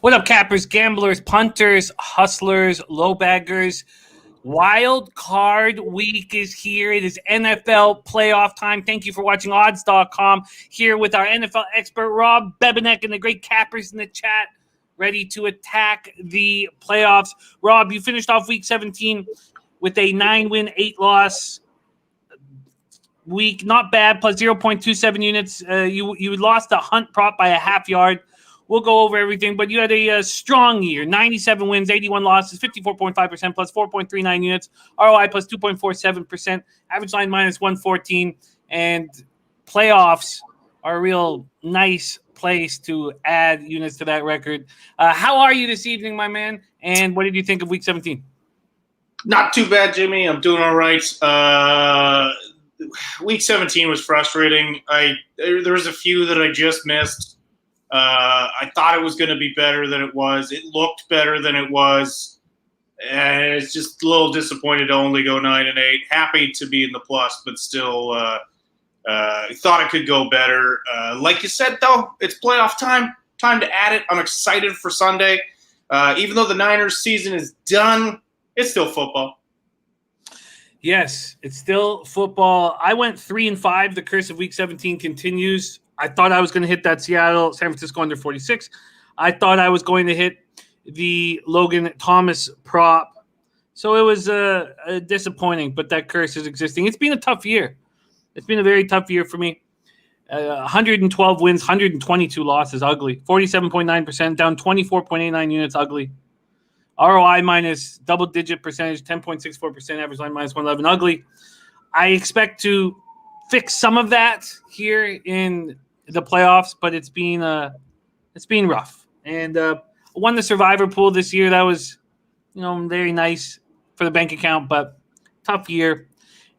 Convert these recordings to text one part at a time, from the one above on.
What up, cappers, gamblers, punters, hustlers, low baggers? Wild card week is here. It is NFL playoff time. Thank you for watching Odds.com. Here with our NFL expert, Rob Bebenek, and the great cappers in the chat, ready to attack the playoffs. Rob, you finished off week 17 with a 9-win, 8-loss week. Not bad, plus 0.27 units. You lost a Hunt prop by a half yard. We'll go over everything, but you had a strong year. 97 wins, 81 losses, 54.5%, plus 4.39 units. ROI plus 2.47%. Average line minus 114. And playoffs are a real nice place to add units to that record. How are you this evening, my man? And what did you think of week 17? Not too bad, Jimmy. I'm doing all right. Week 17 was frustrating. There was a few that I just missed. I thought it was going to be better than it was. It looked better than it was. And it's just a little disappointed to only go 9-8. Happy to be in the plus, but still thought it could go better. Like you said, though, it's playoff time. Time to add it. I'm excited for Sunday. Even though the Niners season is done, it's still football. Yes, it's still football. I went 3-5. The curse of week 17 continues. I thought I was going to hit that Seattle, San Francisco under 46. I thought I was going to hit the Logan Thomas prop. So it was disappointing, but that curse is existing. It's been a tough year. It's been a very tough year for me. 112 wins, 122 losses, ugly. 47.9%, down 24.89 units, ugly. ROI minus double-digit percentage, 10.64%, average line minus 111, ugly. I expect to fix some of that here in the playoffs, but it's been rough. And won the survivor pool this year. That was, very nice for the bank account, but tough year.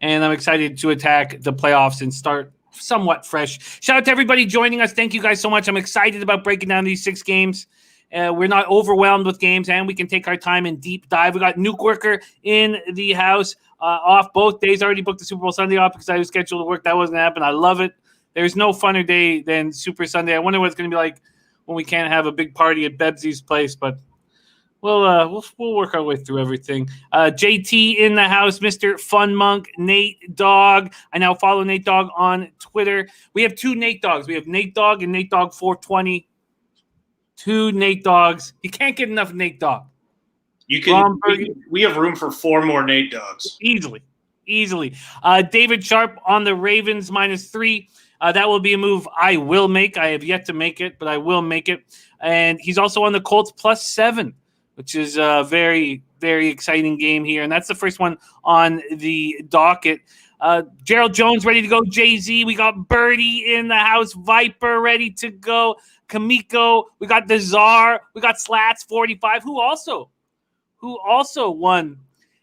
And I'm excited to attack the playoffs and start somewhat fresh. Shout out to everybody joining us. Thank you guys so much. I'm excited about breaking down these 6 games. We're not overwhelmed with games, and we can take our time and deep dive. We got Nuke Worker in the house. Off both days. I already booked the Super Bowl Sunday off because I was scheduled to work. That wasn't going to happen. I love it. There's no funner day than Super Sunday. I wonder what it's going to be like when we can't have a big party at Bebsie's place, but we'll work our way through everything. JT in the house, Mr. Fun Monk, Nate Dogg. I now follow Nate Dogg on Twitter. We have 2 Nate Doggs. We have Nate Dogg and Nate Dogg 420. 2 Nate Doggs. You can't get enough Nate Dogg. We have room for 4 more Nate Doggs. Easily. David Sharp on the Ravens -3. That will be a move I will make. I have yet to make it, but I will make it. And he's also on the Colts +7, which is a very, very exciting game here. And that's the first one on the docket. Gerald Jones ready to go. Jay-Z. We got Birdie in the house. Viper ready to go. Kamiko. We got the Czar. We got Slats 45, who also won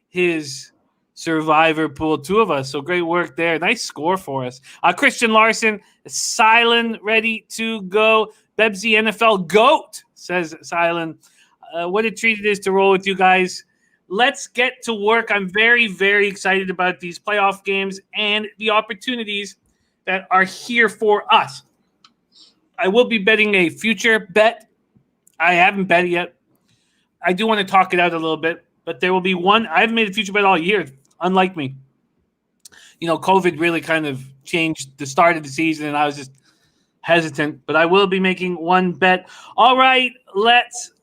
his survivor pool. 2 of us. So great work there. Nice score for us. Christian Larson, Silent, ready to go. Bebsie NFL GOAT, says Silent. What a treat it is to roll with you guys. Let's get to work. I'm very, very excited about these playoff games and the opportunities that are here for us. I will be betting a future bet. I haven't bet it yet. I do want to talk it out a little bit, but there will be one. I haven't made a future bet all year, unlike me. COVID really kind of changed the start of the season, and I was just hesitant. But I will be making one bet. All right, let's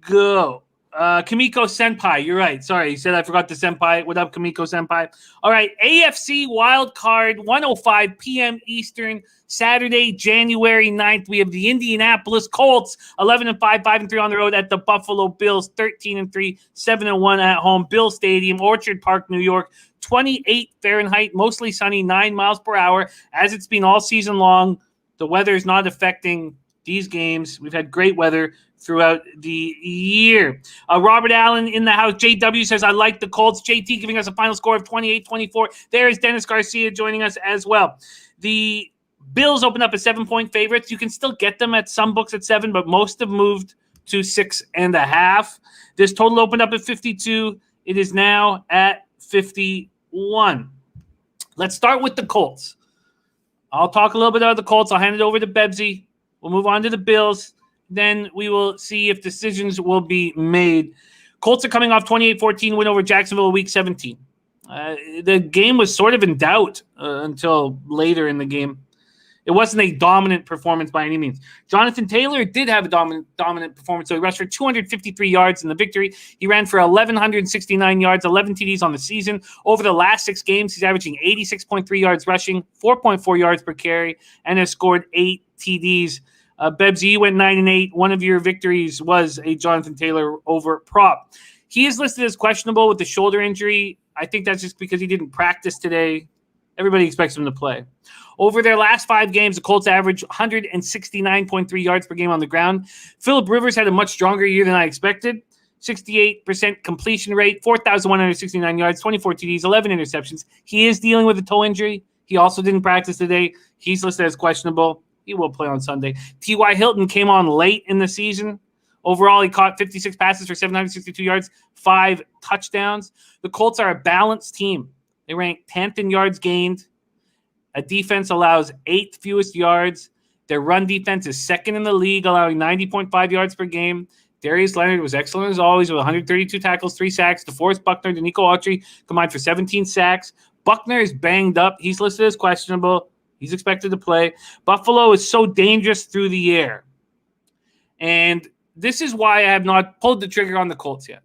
go. Kamiko Senpai, you're right. Sorry, he said I forgot the Senpai. What up, Kamiko Senpai? All right, AFC Wildcard, 1:05 p.m. Eastern, Saturday, January 9th. We have the Indianapolis Colts, 11-5, 5-3 on the road at the Buffalo Bills, 13-3, 7-1 at home. Bill Stadium, Orchard Park, New York, 28 Fahrenheit, mostly sunny, 9 miles per hour, as it's been all season long. The weather is not affecting these games. We've had great weather throughout the year. Robert Allen in the house. JW says, I like the Colts. JT giving us a final score of 28-24. There is Dennis Garcia joining us as well. The Bills open up as 7-point favorites. You can still get them at some books at 7, but most have moved to 6.5. This total opened up at 52. It is now at 51. Let's start with the Colts. I'll talk a little bit about the Colts. I'll hand it over to Bebsie. We'll move on to the Bills. then we will see if decisions will be made. Colts are coming off 28-14 win over Jacksonville week 17. The game was sort of in doubt until later in the game. It wasn't a dominant performance by any means. Jonathan Taylor did have a dominant performance. So he rushed for 253 yards in the victory. He ran for 1,169 yards, 11 TDs on the season. Over the last 6 games, he's averaging 86.3 yards rushing, 4.4 yards per carry, and has scored 8 TDs. Bebsie, you went 9-8. One of your victories was a Jonathan Taylor over prop. He is listed as questionable with the shoulder injury. I think that's just because he didn't practice today. Everybody expects him to play. Over their last 5 games, the Colts averaged 169.3 yards per game on the ground. Phillip Rivers had a much stronger year than I expected. 68% completion rate, 4,169 yards, 24 TDs, 11 interceptions. He is dealing with a toe injury. He also didn't practice today. He's listed as questionable. He will play on Sunday. T.Y. Hilton came on late in the season. Overall, he caught 56 passes for 762 yards, 5 touchdowns. The Colts are a balanced team. They rank 10th in yards gained. A defense allows 8th fewest yards. Their run defense is second in the league, allowing 90.5 yards per game. Darius Leonard was excellent as always with 132 tackles, 3 sacks. DeForest Buckner and Nico Autry combined for 17 sacks. Buckner is banged up. He's listed as questionable. He's expected to play. Buffalo is so dangerous through the air. And this is why I have not pulled the trigger on the Colts yet.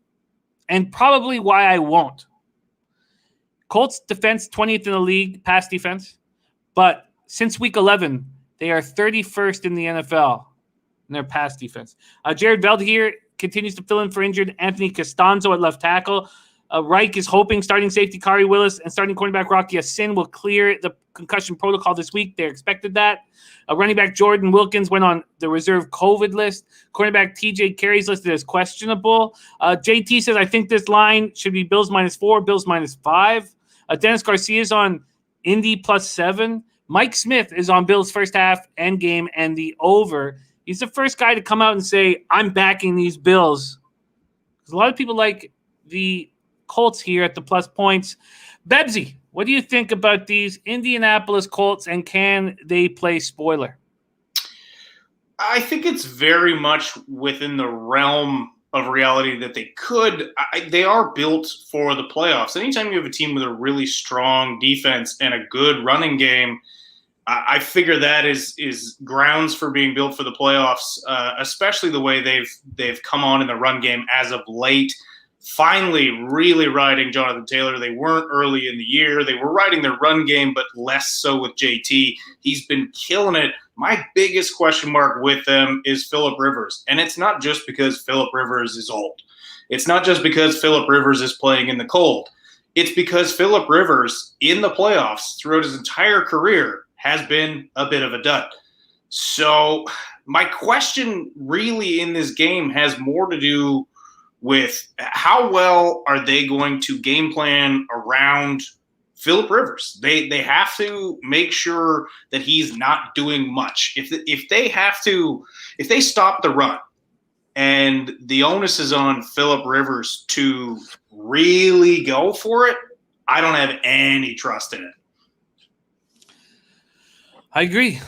And probably why I won't. Colts defense, 20th in the league, pass defense. But since week 11, they are 31st in the NFL in their pass defense. Jared Veldheer continues to fill in for injured Anthony Costanzo at left tackle. Reich is hoping starting safety Kari Willis and starting cornerback Rocky Sin will clear the concussion protocol this week. They expected that. Running back Jordan Wilkins went on the reserve COVID list. Cornerback TJ Carey's listed as questionable. JT says, I think this line should be Bills -4, Bills -5. Dennis Garcia is on Indy +7. Mike Smith is on Bills first half end game and the over. He's the first guy to come out and say, I'm backing these Bills. Because a lot of people like the Colts here at the plus points. Bebsie, what do you think about these Indianapolis Colts, and can they play spoiler? I think it's very much within the realm of reality that they could. They are built for the playoffs. Anytime you have a team with a really strong defense and a good running game, I figure that is grounds for being built for the playoffs, especially the way they've come on in the run game as of late. Finally, really riding Jonathan Taylor. They weren't early in the year. They were riding their run game, but less so with JT. He's been killing it. My biggest question mark with them is Phillip Rivers. And it's not just because Phillip Rivers is old. It's not just because Phillip Rivers is playing in the cold. It's because Phillip Rivers in the playoffs throughout his entire career has been a bit of a dud. So my question really in this game has more to do with how well are they going to game plan around Phillip Rivers. They have to make sure that he's not doing much. If they stop the run and the onus is on Phillip Rivers to really go for it, I don't have any trust in it. I agree.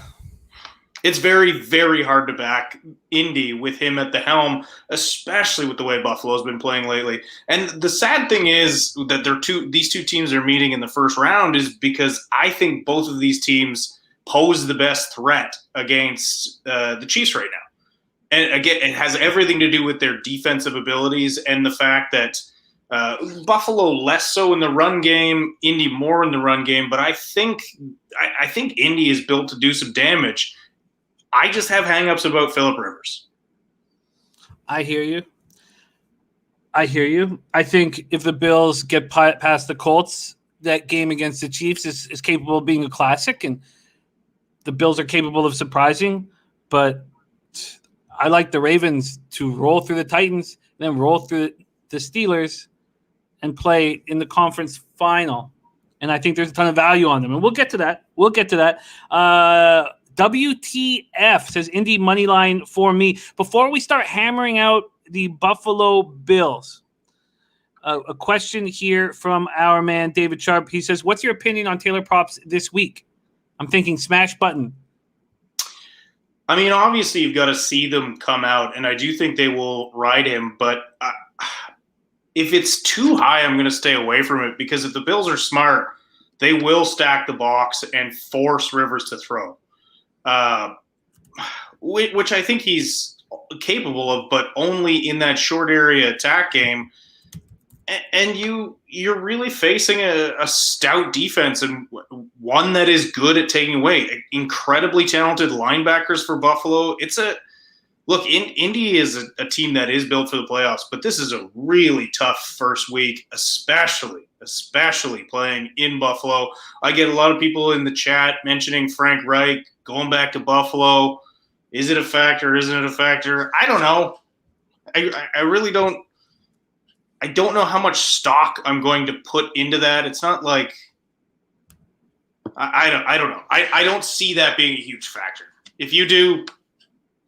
It's very, very hard to back Indy with him at the helm, especially with the way Buffalo's been playing lately. And the sad thing is that these two teams are meeting in the first round is because I think both of these teams pose the best threat against the Chiefs right now. And again, it has everything to do with their defensive abilities and the fact that Buffalo less so in the run game, Indy more in the run game. But I think Indy is built to do some damage. I just have hangups about Phillip Rivers. I hear you. I think if the Bills get past the Colts, that game against the Chiefs is capable of being a classic, and the Bills are capable of surprising. But I like the Ravens to roll through the Titans, then roll through the Steelers, and play in the conference final. And I think there's a ton of value on them. And we'll get to that. WTF says Indy money line for me. Before we start hammering out the Buffalo Bills, a question here from our man David Sharp. He says, what's your opinion on Taylor props this week? I'm thinking smash button. I mean, obviously you've got to see them come out, and I do think they will ride him. But if it's too high, I'm going to stay away from it because if the Bills are smart, they will stack the box and force Rivers to throw, which I think he's capable of, but only in that short area attack game. And you're really facing a stout defense and one that is good at taking away. Incredibly talented linebackers for Buffalo. Indy is a team that is built for the playoffs, but this is a really tough first week, especially playing in Buffalo. I get a lot of people in the chat mentioning Frank Reich going back to Buffalo. Is it a factor? Isn't it a factor? I don't know. I really don't. I don't know how much stock I'm going to put into that. It's not like I don't know. I don't see that being a huge factor. If you do,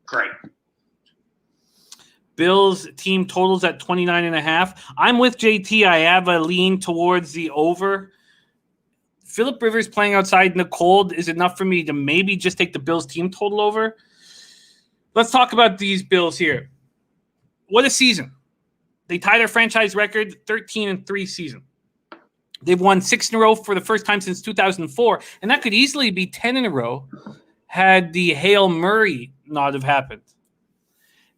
great. Bills team totals at 29.5. I'm with JT. I have a lean towards the over. Phillip Rivers playing outside in the cold is enough for me to maybe just take the Bills team total over. Let's talk about these Bills here. What a season. They tied their franchise record 13-3 season. They've won 6 in a row for the first time since 2004, and that could easily be 10 in a row had the Hail Murray not have happened.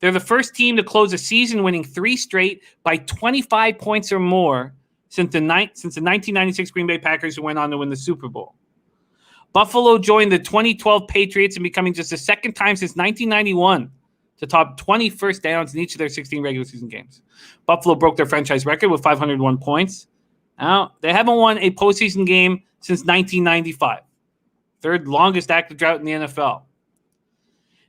They're the first team to close a season winning 3 straight by 25 points or more since the 1996 Green Bay Packers, who went on to win the Super Bowl. Buffalo joined the 2012 Patriots in becoming just the second time since 1991 to top 20 first downs in each of their 16 regular season games. Buffalo broke their franchise record with 501 points. Now, they haven't won a postseason game since 1995, third longest active drought in the NFL.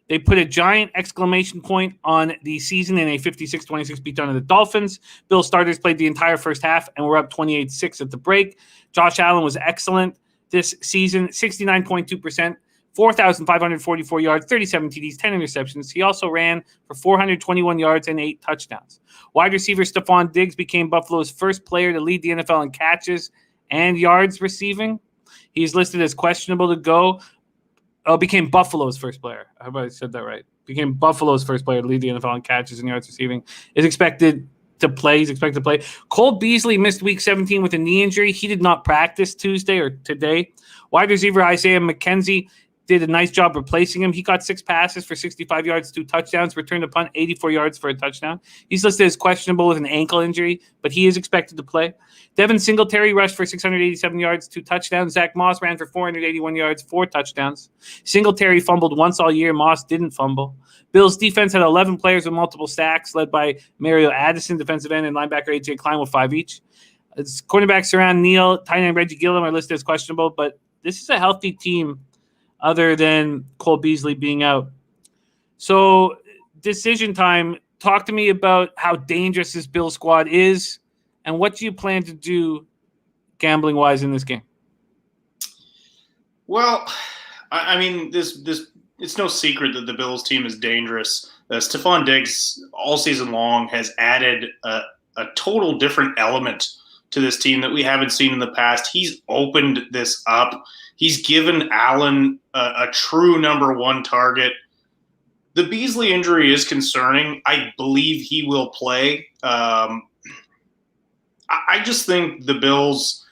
They put a giant exclamation point on the season in a 56-26 beatdown of the Dolphins. Bill starters played the entire first half and were up 28-6 at the break. Josh Allen was excellent this season, 69.2%. 4,544 yards, 37 TDs, 10 interceptions. He also ran for 421 yards and 8 touchdowns. Wide receiver Stephon Diggs became Buffalo's first player to lead the NFL in catches and yards receiving. He's listed as questionable to go. Became Buffalo's first player. I hope I said that right. Became Buffalo's first player to lead the NFL in catches and yards receiving. Is expected to play. He's expected to play. Cole Beasley missed Week 17 with a knee injury. He did not practice Tuesday or today. Wide receiver Isaiah McKenzie did a nice job replacing him. He caught 6 passes for 65 yards, 2 touchdowns, returned a punt, 84 yards for a touchdown. He's listed as questionable with an ankle injury, but he is expected to play. Devin Singletary rushed for 687 yards, 2 touchdowns. Zach Moss ran for 481 yards, 4 touchdowns. Singletary fumbled once all year. Moss didn't fumble. Bills defense had 11 players with multiple sacks, led by Mario Addison, defensive end, and linebacker A.J. Klein with 5 each. It's cornerbacks around Neal, tight end Reggie Gilliam are listed as questionable, but this is a healthy team other than Cole Beasley being out. So, decision time. Talk to me about how dangerous this Bill squad is, and what do you plan to do gambling-wise in this game? Well, I mean, this it's no secret that the Bills team is dangerous. Stephon Diggs, all season long, has added a total different element to this team that we haven't seen in the past. He's opened this up. He's given Allen a true number 1 target. The Beasley injury is concerning. I believe he will play. I just think the Bills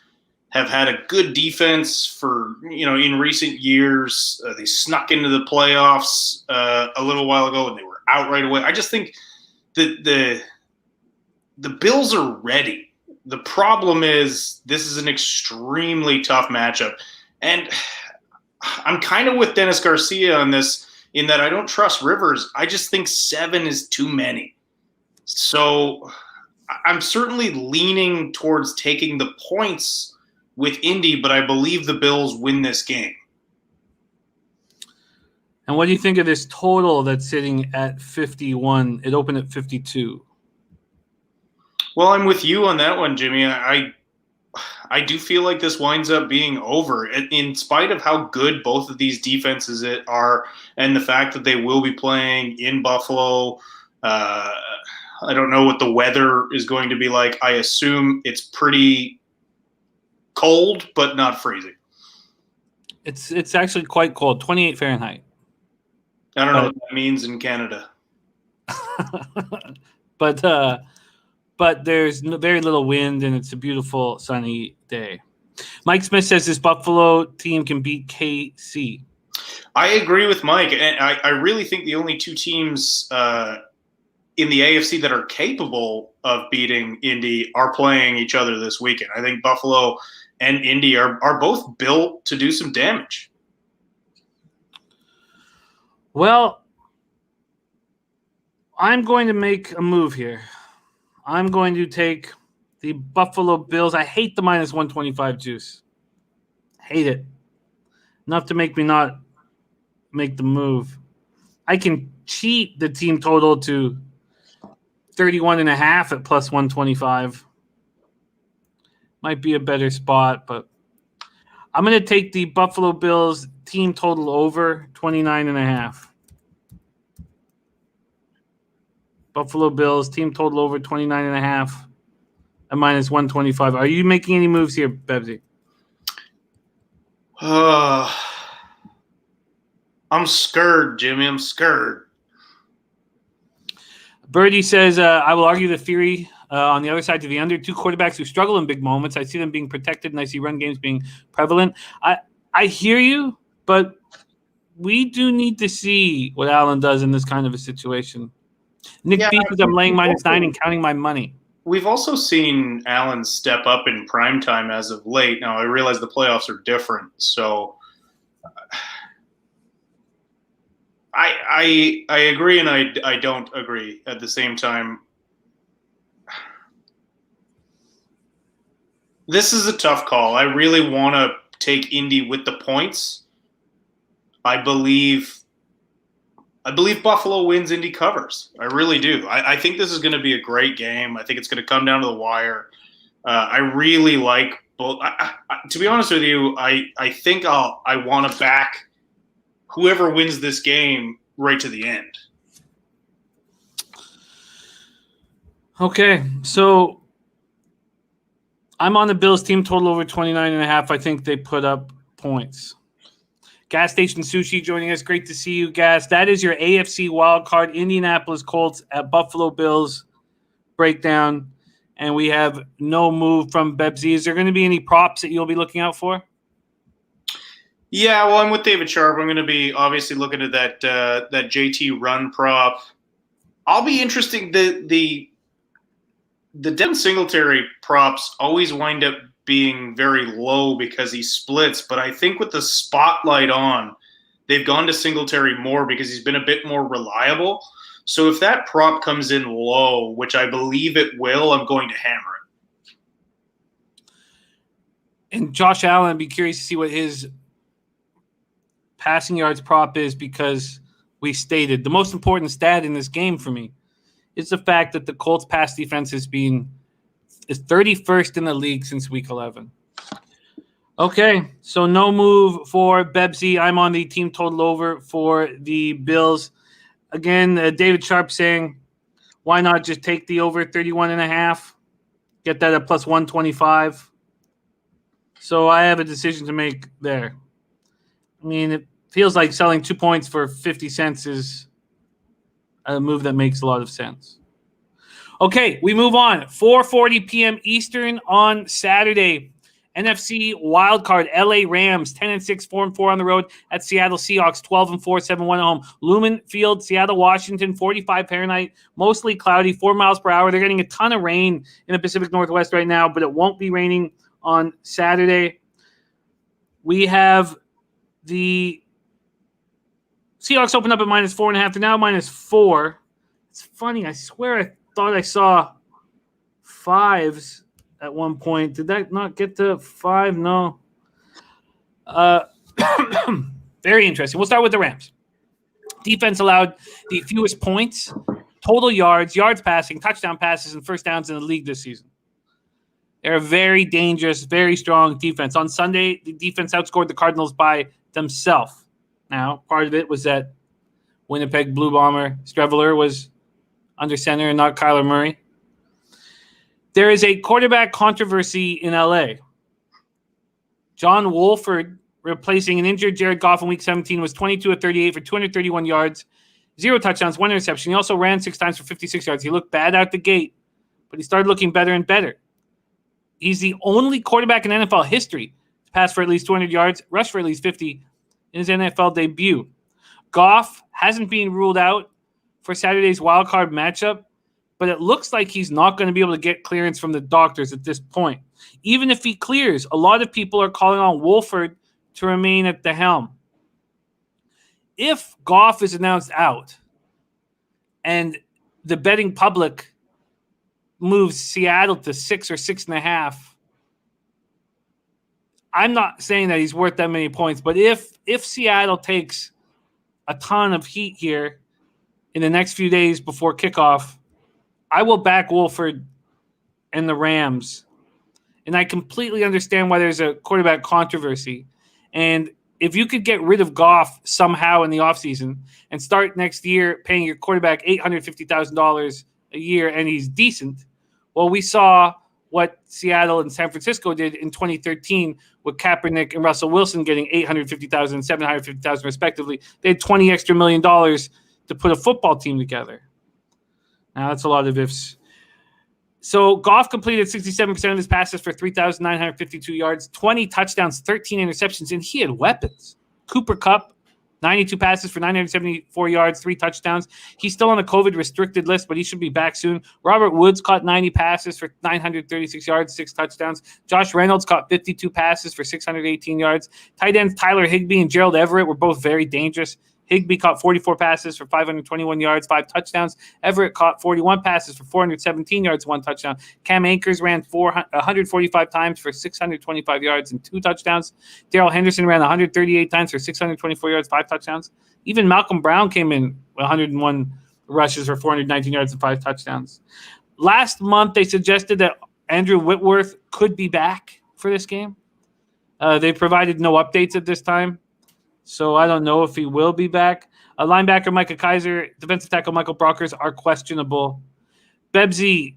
have had a good defense for, in recent years. They snuck into the playoffs a little while ago and they were out right away. I just think that the Bills are ready. The problem is this is an extremely tough matchup. And I'm kind of with Dennis Garcia on this in that I don't trust Rivers. I just think 7 is too many. So I'm certainly leaning towards taking the points with Indy, but I believe the Bills win this game. And what do you think of this total that's sitting at 51? It opened at 52. Well, I'm with you on that one, Jimmy. I do feel like this winds up being over in spite of how good both of these defenses are and the fact that they will be playing in Buffalo. I don't know what the weather is going to be like. I assume it's pretty cold, but not freezing. It's actually quite cold, 28 Fahrenheit. I don't know what that means in Canada. but there's very little wind, and it's a beautiful sunny day. Mike Smith says this Buffalo team can beat KC. I agree with Mike, and I really think the only two teams in the AFC that are capable of beating Indy are playing each other this weekend. I think Buffalo and Indy are both built to do some damage. Well, I'm going to make a move here. I'm going to take the Buffalo Bills. I hate the minus 125 juice. Hate it. Enough to make me not make the move. I can cheat the team total to 31.5 at plus 125. Might be a better spot, but I'm going to take the Buffalo Bills team total over 29.5. Buffalo Bills team total over 29.5 at minus 125. Are you making any moves here, Bebsie? I'm scared, Jimmy. I'm scared. Birdie says, I will argue the theory on the other side to the under. Two quarterbacks who struggle in big moments. I see them being protected, and I see run games being prevalent. I hear you, but we do need to see what Allen does in this kind of a situation. Nick B says, I'm laying -9 and counting my money. We've also seen Allen step up in primetime as of late. Now, I realize the playoffs are different, so I agree and I don't agree at the same time. This is a tough call. I really want to take Indy with the points. I believe Buffalo wins, Indy covers. I really do. I think this is going to be a great game. I think it's going to come down to the wire. I really like both. To be honest with you, I think I want to back whoever wins this game right to the end. Okay, so I'm on the Bills team total over 29.5. I think they put up points. Gas Station Sushi joining us. Great to see you, Gas. That is your AFC Wildcard Indianapolis Colts at Buffalo Bills breakdown. And we have no move from Bebsie. Is there going to be any props that you'll be looking out for? Yeah, well, I'm with David Sharp. I'm going to be obviously looking at that JT run prop. I'll be interested. The Devin Singletary props always wind up being very low because he splits, but I think with the spotlight on, they've gone to Singletary more because he's been a bit more reliable. So if that prop comes in low, which I believe it will, I'm going to hammer it. And Josh Allen, I'd be curious to see what his passing yards prop is, because we stated the most important stat in this game for me is the fact that the Colts pass defense is 31st in the league since week 11. Okay, so no move for Bebsie. I'm on the team total over for the Bills. Again, David Sharp saying, why not just take the over 31.5? Get that at plus 125. So I have a decision to make there. I mean, it feels like selling 2 points for 50 cents is a move that makes a lot of sense. Okay, we move on. 4:40 p.m. Eastern on Saturday. NFC Wildcard, LA Rams, 10-6, 4-4 on the road at Seattle Seahawks, 12-4, 7-1 at home. Lumen Field, Seattle, Washington, 45 Fahrenheit, mostly cloudy, 4 miles per hour. They're getting a ton of rain in the Pacific Northwest right now, but it won't be raining on Saturday. We have the Seahawks open up at -4.5. They're now -4. It's funny. I swear I thought I saw 5s at one point. Did that not get to 5? No. Very interesting. We'll start with the Rams. Defense allowed the fewest points, total yards passing, touchdown passes, and first downs in the league this season. They're a very dangerous, very strong defense. On Sunday, the defense outscored the Cardinals by themselves. Now, part of it was that Winnipeg Blue Bomber Streveler was under center and not Kyler Murray. There is a quarterback controversy in LA. John Wolford replacing an injured Jared Goff in Week 17, was 22 of 38 for 231 yards, 0 touchdowns, 1 interception. He also ran 6 times for 56 yards. He looked bad out the gate, but he started looking better and better. He's the only quarterback in NFL history to pass for at least 200 yards, rush for at least 50 in his NFL debut. Goff hasn't been ruled out for Saturday's wildcard matchup, but it looks like he's not going to be able to get clearance from the doctors at this point. Even if he clears, a lot of people are calling on Wolford to remain at the helm. If Goff is announced out and the betting public moves Seattle to 6 or 6.5, I'm not saying that he's worth that many points, but if Seattle takes a ton of heat here in the next few days before kickoff, I will back Wolford and the Rams. And I completely understand why there's a quarterback controversy. And if you could get rid of Goff somehow in the offseason and start next year paying your quarterback $850,000 a year and he's decent, well, we saw what Seattle and San Francisco did in 2013 with Kaepernick and Russell Wilson getting $850,000 and $750,000 respectively. They had $20 extra million to put a football team together. Now, that's a lot of ifs. So Goff completed 67% of his passes for 3,952 yards, 20 touchdowns, 13 interceptions, and he had weapons. Cooper Kupp, 92 passes for 974 yards, 3 touchdowns. He's still on the COVID-restricted list, but he should be back soon. Robert Woods caught 90 passes for 936 yards, 6 touchdowns. Josh Reynolds caught 52 passes for 618 yards. Tight ends Tyler Higbee and Gerald Everett were both very dangerous. Higbee caught 44 passes for 521 yards, 5 touchdowns. Everett caught 41 passes for 417 yards, 1 touchdown. Cam Akers ran 145 times for 625 yards and 2 touchdowns. Darrell Henderson ran 138 times for 624 yards, 5 touchdowns. Even Malcolm Brown came in with 101 rushes for 419 yards and 5 touchdowns. Last month, they suggested that Andrew Whitworth could be back for this game. They provided no updates at this time, so I don't know if he will be back. Linebacker Micah Kiser, defensive tackle Michael Brockers are questionable. Bebsie,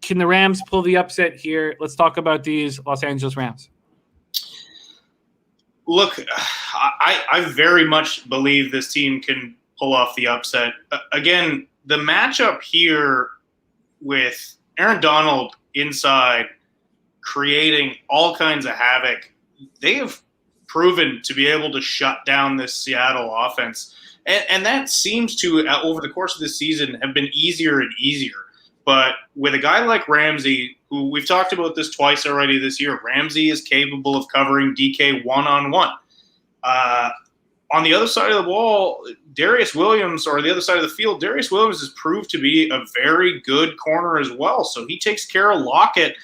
can the Rams pull the upset here? Let's talk about these Los Angeles Rams. Look, I very much believe this team can pull off the upset. Again, the matchup here with Aaron Donald inside creating all kinds of havoc, they have proven to be able to shut down this Seattle offense. And that seems to, over the course of this season, have been easier and easier. But with a guy like Ramsey, who we've talked about this twice already this year, Ramsey is capable of covering DK one-on-one. On the other side of the ball, Darius Williams, or the other side of the field, Darius Williams has proved to be a very good corner as well. So he takes care of Lockett.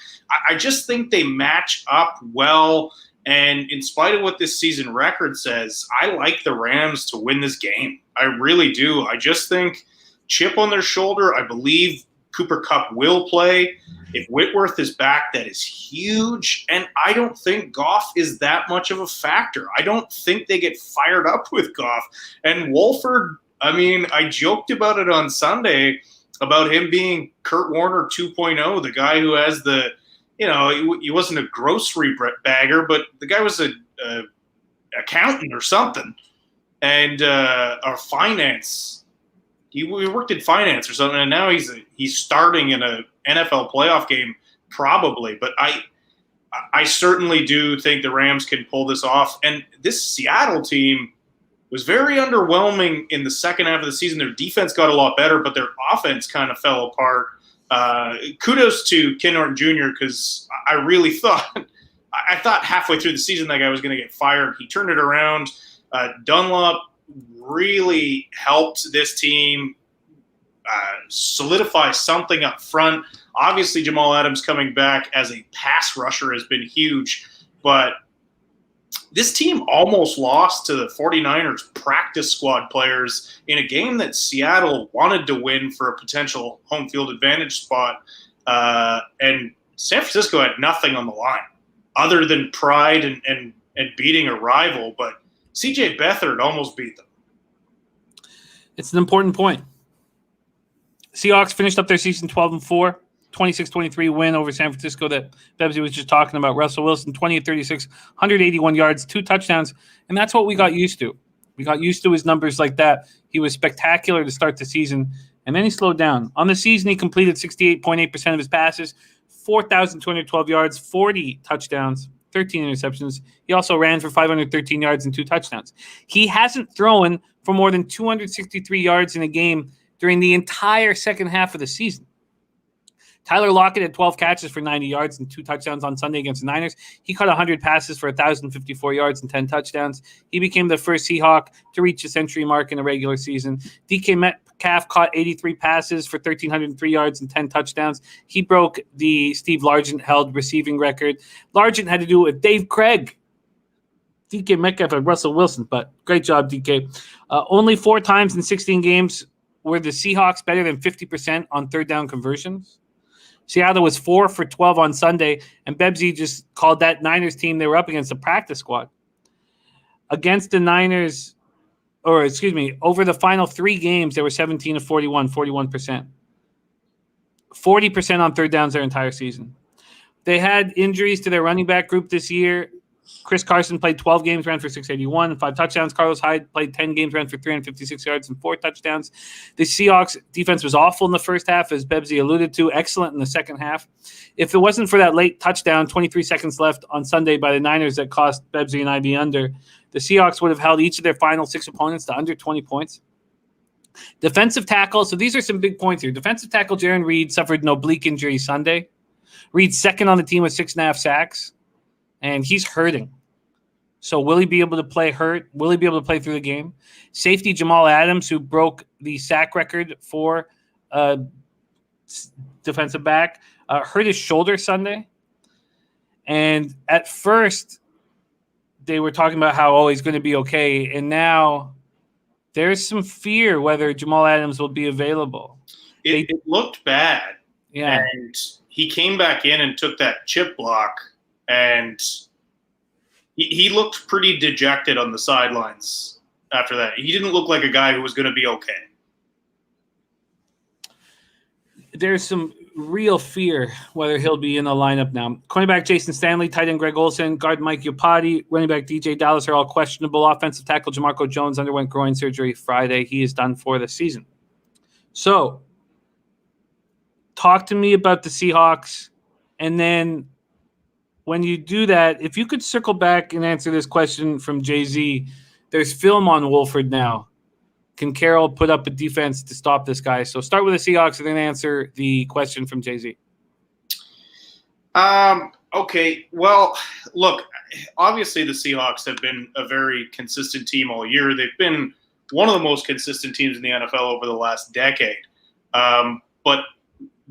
I just think they match up well. And in spite of what this season record says, I like the Rams to win this game. I really do. I just think chip on their shoulder. I believe Cooper Kupp will play. If Whitworth is back, that is huge. And I don't think Goff is that much of a factor. I don't think they get fired up with Goff. And Wolford, I mean, I joked about it on Sunday about him being Kurt Warner 2.0, the guy who has the, you know, he wasn't a grocery bagger, but the guy was a accountant or something, and or finance. He worked in finance or something, and now he's starting in a NFL playoff game probably. But I certainly do think the Rams can pull this off. And this Seattle team was very underwhelming in the second half of the season. Their defense got a lot better, but their offense kind of fell apart. Kudos to Ken Norton Jr. because I really thought halfway through the season that guy was going to get fired. He turned it around. Dunlop really helped this team solidify something up front. Obviously, Jamal Adams coming back as a pass rusher has been huge, but this team almost lost to the 49ers practice squad players in a game that Seattle wanted to win for a potential home field advantage spot. And San Francisco had nothing on the line other than pride and beating a rival. But C.J. Beathard almost beat them. It's an important point. Seahawks finished up their season 12-4. 26-23 win over San Francisco that Bebsie was just talking about. Russell Wilson, 20-36, 181 yards, 2 touchdowns, and that's what we got used to. We got used to his numbers like that. He was spectacular to start the season, and then he slowed down. On the season, he completed 68.8% of his passes, 4,212 yards, 40 touchdowns, 13 interceptions. He also ran for 513 yards and 2 touchdowns. He hasn't thrown for more than 263 yards in a game during the entire second half of the season. Tyler Lockett had 12 catches for 90 yards and 2 touchdowns on Sunday against the Niners. He caught 100 passes for 1,054 yards and 10 touchdowns. He became the first Seahawk to reach the century mark in a regular season. DK Metcalf caught 83 passes for 1,303 yards and 10 touchdowns. He broke the Steve Largent-held receiving record. Largent had to do it with Dave Craig. DK Metcalf and Russell Wilson, but great job, DK. Only 4 times in 16 games were the Seahawks better than 50% on third down conversions. Seattle was 4 for 12 on Sunday, and Bebsie just called that Niners team they were up against a practice squad. Against the Niners, over the final 3 games, they were 17 of 41, 41%. 40% on third downs their entire season. They had injuries to their running back group this year. Chris Carson played 12 games, ran for 681 and 5 touchdowns. Carlos Hyde played 10 games, ran for 356 yards and 4 touchdowns. The Seahawks defense was awful in the first half, as Bebsie alluded to, excellent in the second half. If it wasn't for that late touchdown, 23 seconds left on Sunday by the Niners that cost Bebsie and I the under, the Seahawks would have held each of their final 6 opponents to under 20 points. Defensive tackle, so these are some big points here. Defensive tackle Jaron Reed suffered an oblique injury Sunday. Reed's second on the team with 6.5 sacks. And he's hurting. So will he be able to play hurt? Will he be able to play through the game? Safety Jamal Adams, who broke the sack record for defensive back, hurt his shoulder Sunday. And at first, they were talking about how, he's going to be okay. And now there's some fear whether Jamal Adams will be available. It looked bad. Yeah. And he came back in and took that chip block. And he looked pretty dejected on the sidelines after that. He didn't look like a guy who was going to be okay. There's some real fear whether he'll be in the lineup now. Cornerback Jason Stanley, tight end Greg Olsen, guard Mike Iupati, running back DJ Dallas are all questionable. Offensive tackle Jamarco Jones underwent groin surgery Friday. He is done for the season. So, talk to me about the Seahawks, and then when you do that, if you could circle back and answer this question from Jay-Z, there's film on Wolford now. Can Carroll put up a defense to stop this guy? So start with the Seahawks and then answer the question from Jay-Z. Okay. Well, look, obviously the Seahawks have been a very consistent team all year. They've been one of the most consistent teams in the NFL over the last decade. But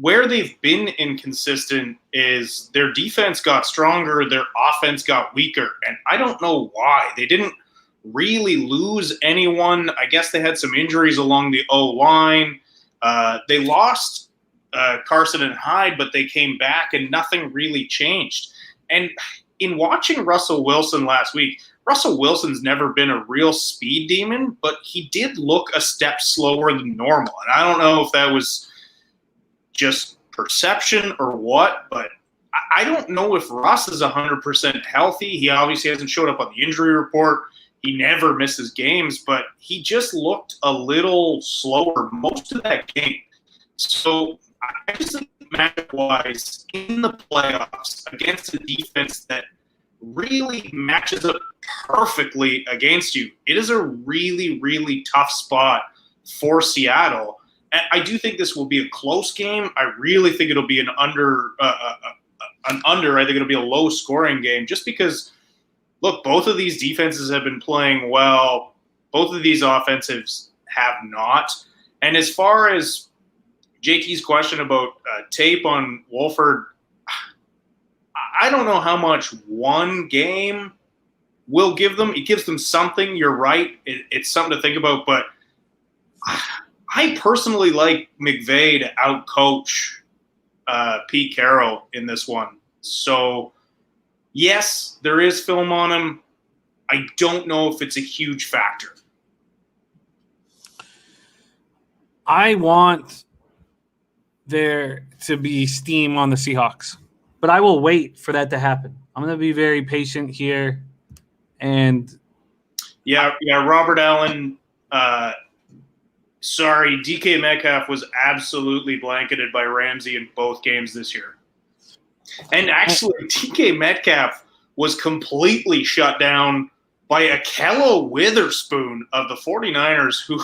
where they've been inconsistent is their defense got stronger, their offense got weaker, and I don't know why. They didn't really lose anyone. I guess they had some injuries along the O-line. They lost Carson and Hyde, but they came back, and nothing really changed. And in watching Russell Wilson last week, Russell Wilson's never been a real speed demon, but he did look a step slower than normal. And I don't know if that was just perception or what, but I don't know if Russ is 100% healthy. He obviously hasn't showed up on the injury report. He never misses games, but he just looked a little slower most of that game. So I just think matchup-wise, in the playoffs, against a defense that really matches up perfectly against you, it is a really, really tough spot for Seattle. I do think this will be a close game. I really think it'll be an under. I think it'll be a low-scoring game just because, look, both of these defenses have been playing well. Both of these offensives have not. And as far as JT's question about tape on Wolford, I don't know how much one game will give them. It gives them something. You're right. It's something to think about, but I personally like McVay to outcoach Pete Carroll in this one. So, yes, there is film on him. I don't know if it's a huge factor. I want there to be steam on the Seahawks. But I will wait for that to happen. I'm going to be very patient here. And yeah, Robert Allen, sorry, DK Metcalf was absolutely blanketed by Ramsey in both games this year. And actually, DK Metcalf was completely shut down by Akello Witherspoon of the 49ers, who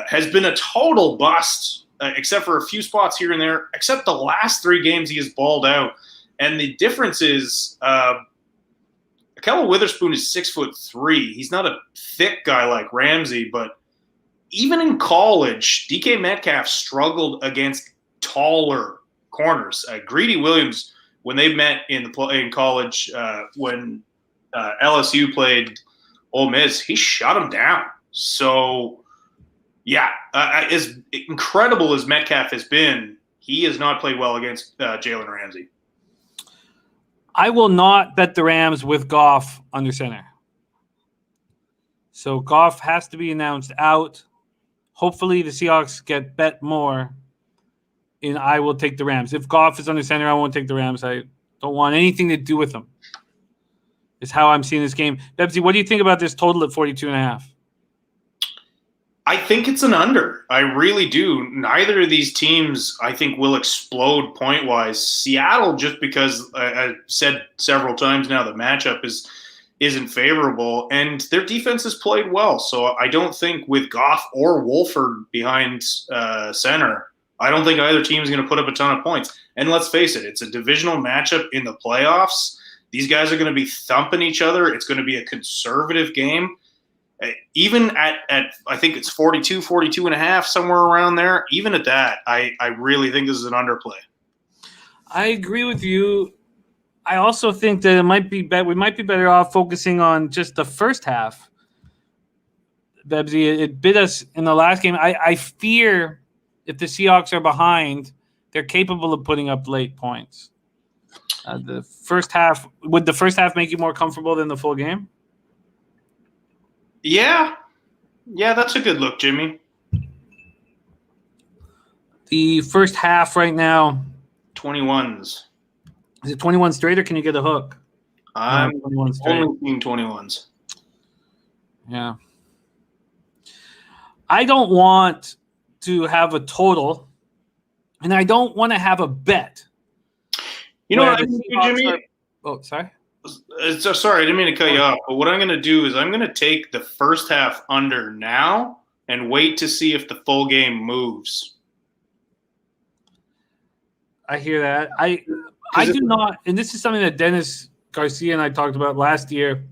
has been a total bust, except for a few spots here and there. Except the last 3 games, he has balled out. And the difference is Akello Witherspoon is 6'3". He's not a thick guy like Ramsey, but even in college, DK Metcalf struggled against taller corners. Greedy Williams, when they met in college, when LSU played Ole Miss, he shut him down. So, yeah, as incredible as Metcalf has been, he has not played well against Jalen Ramsey. I will not bet the Rams with Goff under center. So Goff has to be announced out. Hopefully the Seahawks get bet more, and I will take the Rams. If Goff is under center, I won't take the Rams. I don't want anything to do with them. Is how I'm seeing this game. Bebsie, what do you think about this total at 42.5? I think it's an under. I really do. Neither of these teams, I think, will explode point-wise. Seattle, just because I've said several times now, the matchup isn't favorable, and their defense has played well. So I don't think with Goff or Wolford behind center, I don't think either team is going to put up a ton of points. And let's face it, it's a divisional matchup in the playoffs. These guys are going to be thumping each other. It's going to be a conservative game. Even at I think it's 42 and a half, somewhere around there. Even at that, I really think this is an underplay. I agree with you. I also think that we might be better off focusing on just the first half. Bebsie, it bit us in the last game. I fear if the Seahawks are behind, they're capable of putting up late points. Would the first half make you more comfortable than the full game? Yeah, that's a good look, Jimmy. The first half right now, 21s. Is it 21 straight, or can you get a hook? I'm only seeing 21s. Yeah. I don't want to have a total, and I don't want to have a bet. You know what I mean, Jimmy? Sorry. Sorry, I didn't mean to cut you off. But what I'm going to do is I'm going to take the first half under now and wait to see if the full game moves. I hear that. I do not, and this is something that Dennis Garcia and I talked about last year.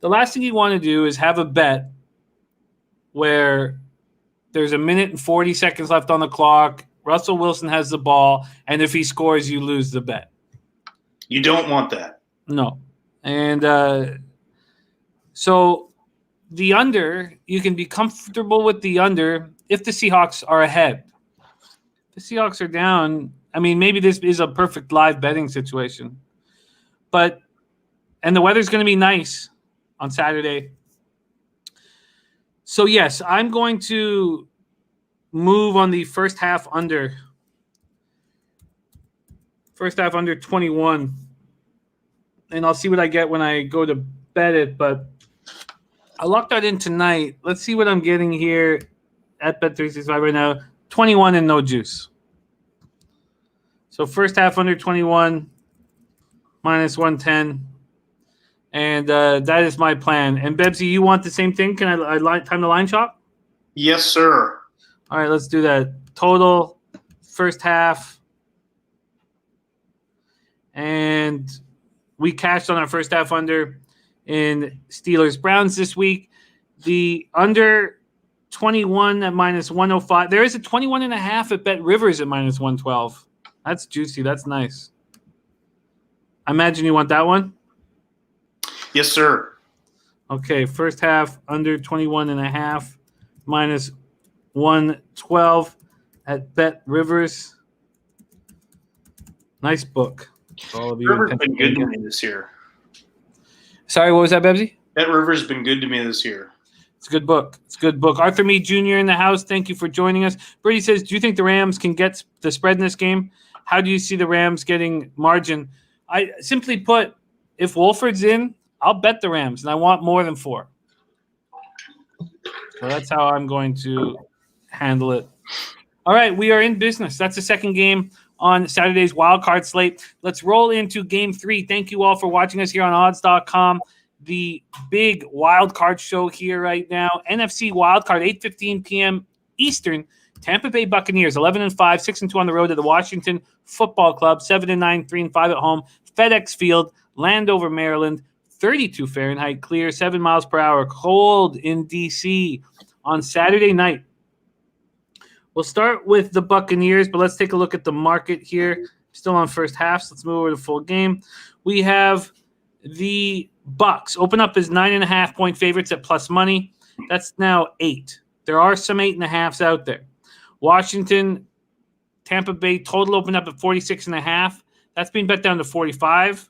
The last thing you want to do is have a bet where there's 1 minute and 40 seconds left on the clock. Russell Wilson has the ball, and if he scores, you lose the bet. You don't want that. No. And so the under, you can be comfortable with the under if the Seahawks are ahead. If the Seahawks are down, I mean, maybe this is a perfect live betting situation. And the weather's going to be nice on Saturday. So, yes, I'm going to move on the first half under. First half under 21. And I'll see what I get when I go to bet it. But I locked that in tonight. Let's see what I'm getting here at Bet365 right now. 21 and no juice. So first half under 21, minus 110. And that is my plan. And Bebsie, you want the same thing? Can I time the line shop? Yes, sir. All right, let's do that. Total, first half. And we cashed on our first half under in Steelers-Browns this week. The under 21 at minus 105. There is a 21.5 at Bet Rivers at minus 112. That's juicy. That's nice. I imagine you want that one? Yes, sir. Okay, first half under 21.5, minus 112 at Bet Rivers. Nice book. All of you. Rivers been good to me this year. Sorry, what was that, Bebsie? Bet Rivers been good to me this year. It's a good book. It's a good book. Arthur Mead Jr. in the house. Thank you for joining us. Brady says, do you think the Rams can get the spread in this game? How do you see the Rams getting margin? I simply put, if Wolford's in, I'll bet the Rams, and I want more than 4. So that's how I'm going to handle it. All right, we are in business. That's the second game on Saturday's wildcard slate. Let's roll into game 3. Thank you all for watching us here on odds.com. The big wildcard show here right now. NFC wildcard, 8:15 p.m. Eastern. Tampa Bay Buccaneers, 11-5, 6-2 on the road to the Washington Football Club, 7-9, 3-5 at home. FedEx Field, Landover, Maryland, 32 Fahrenheit, clear, 7 miles per hour, cold in D.C. on Saturday night. We'll start with the Buccaneers, but let's take a look at the market here. Still on first half, so let's move over to full game. We have the Bucs open up as 9.5-point favorites at plus money. That's now 8. There are some 8.5s out there. Washington, Tampa Bay total opened up at 46.5. That's been bet down to 45,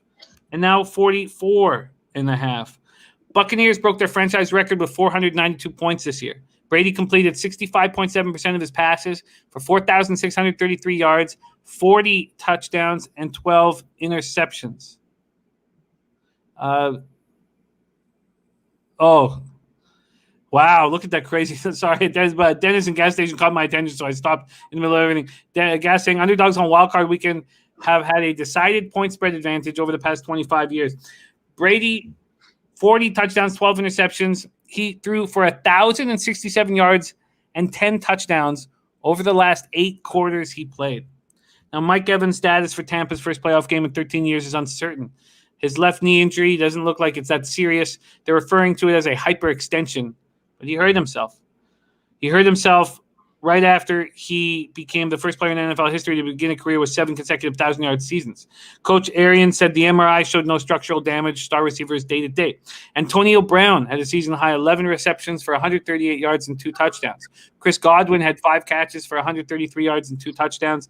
and now 44.5. Buccaneers broke their franchise record with 492 points this year. Brady completed 65.7% of his passes for 4,633 yards, 40 touchdowns, and 12 interceptions. Wow, look at that crazy. Sorry, Dennis and gas station caught my attention, so I stopped in the middle of everything. Gas saying underdogs on wildcard weekend have had a decided point spread advantage over the past 25 years. Brady, 40 touchdowns, 12 interceptions. He threw for 1,067 yards and 10 touchdowns over the last 8 quarters he played. Now, Mike Evans' status for Tampa's first playoff game in 13 years is uncertain. His left knee injury doesn't look like it's that serious. They're referring to it as a hyperextension, but he hurt himself. He hurt himself right after he became the first player in NFL history to begin a career with 7 consecutive 1,000-yard seasons. Coach Arians said the MRI showed no structural damage. Star receivers day-to-day. Antonio Brown had a season-high 11 receptions for 138 yards and 2 touchdowns. Chris Godwin had 5 catches for 133 yards and 2 touchdowns.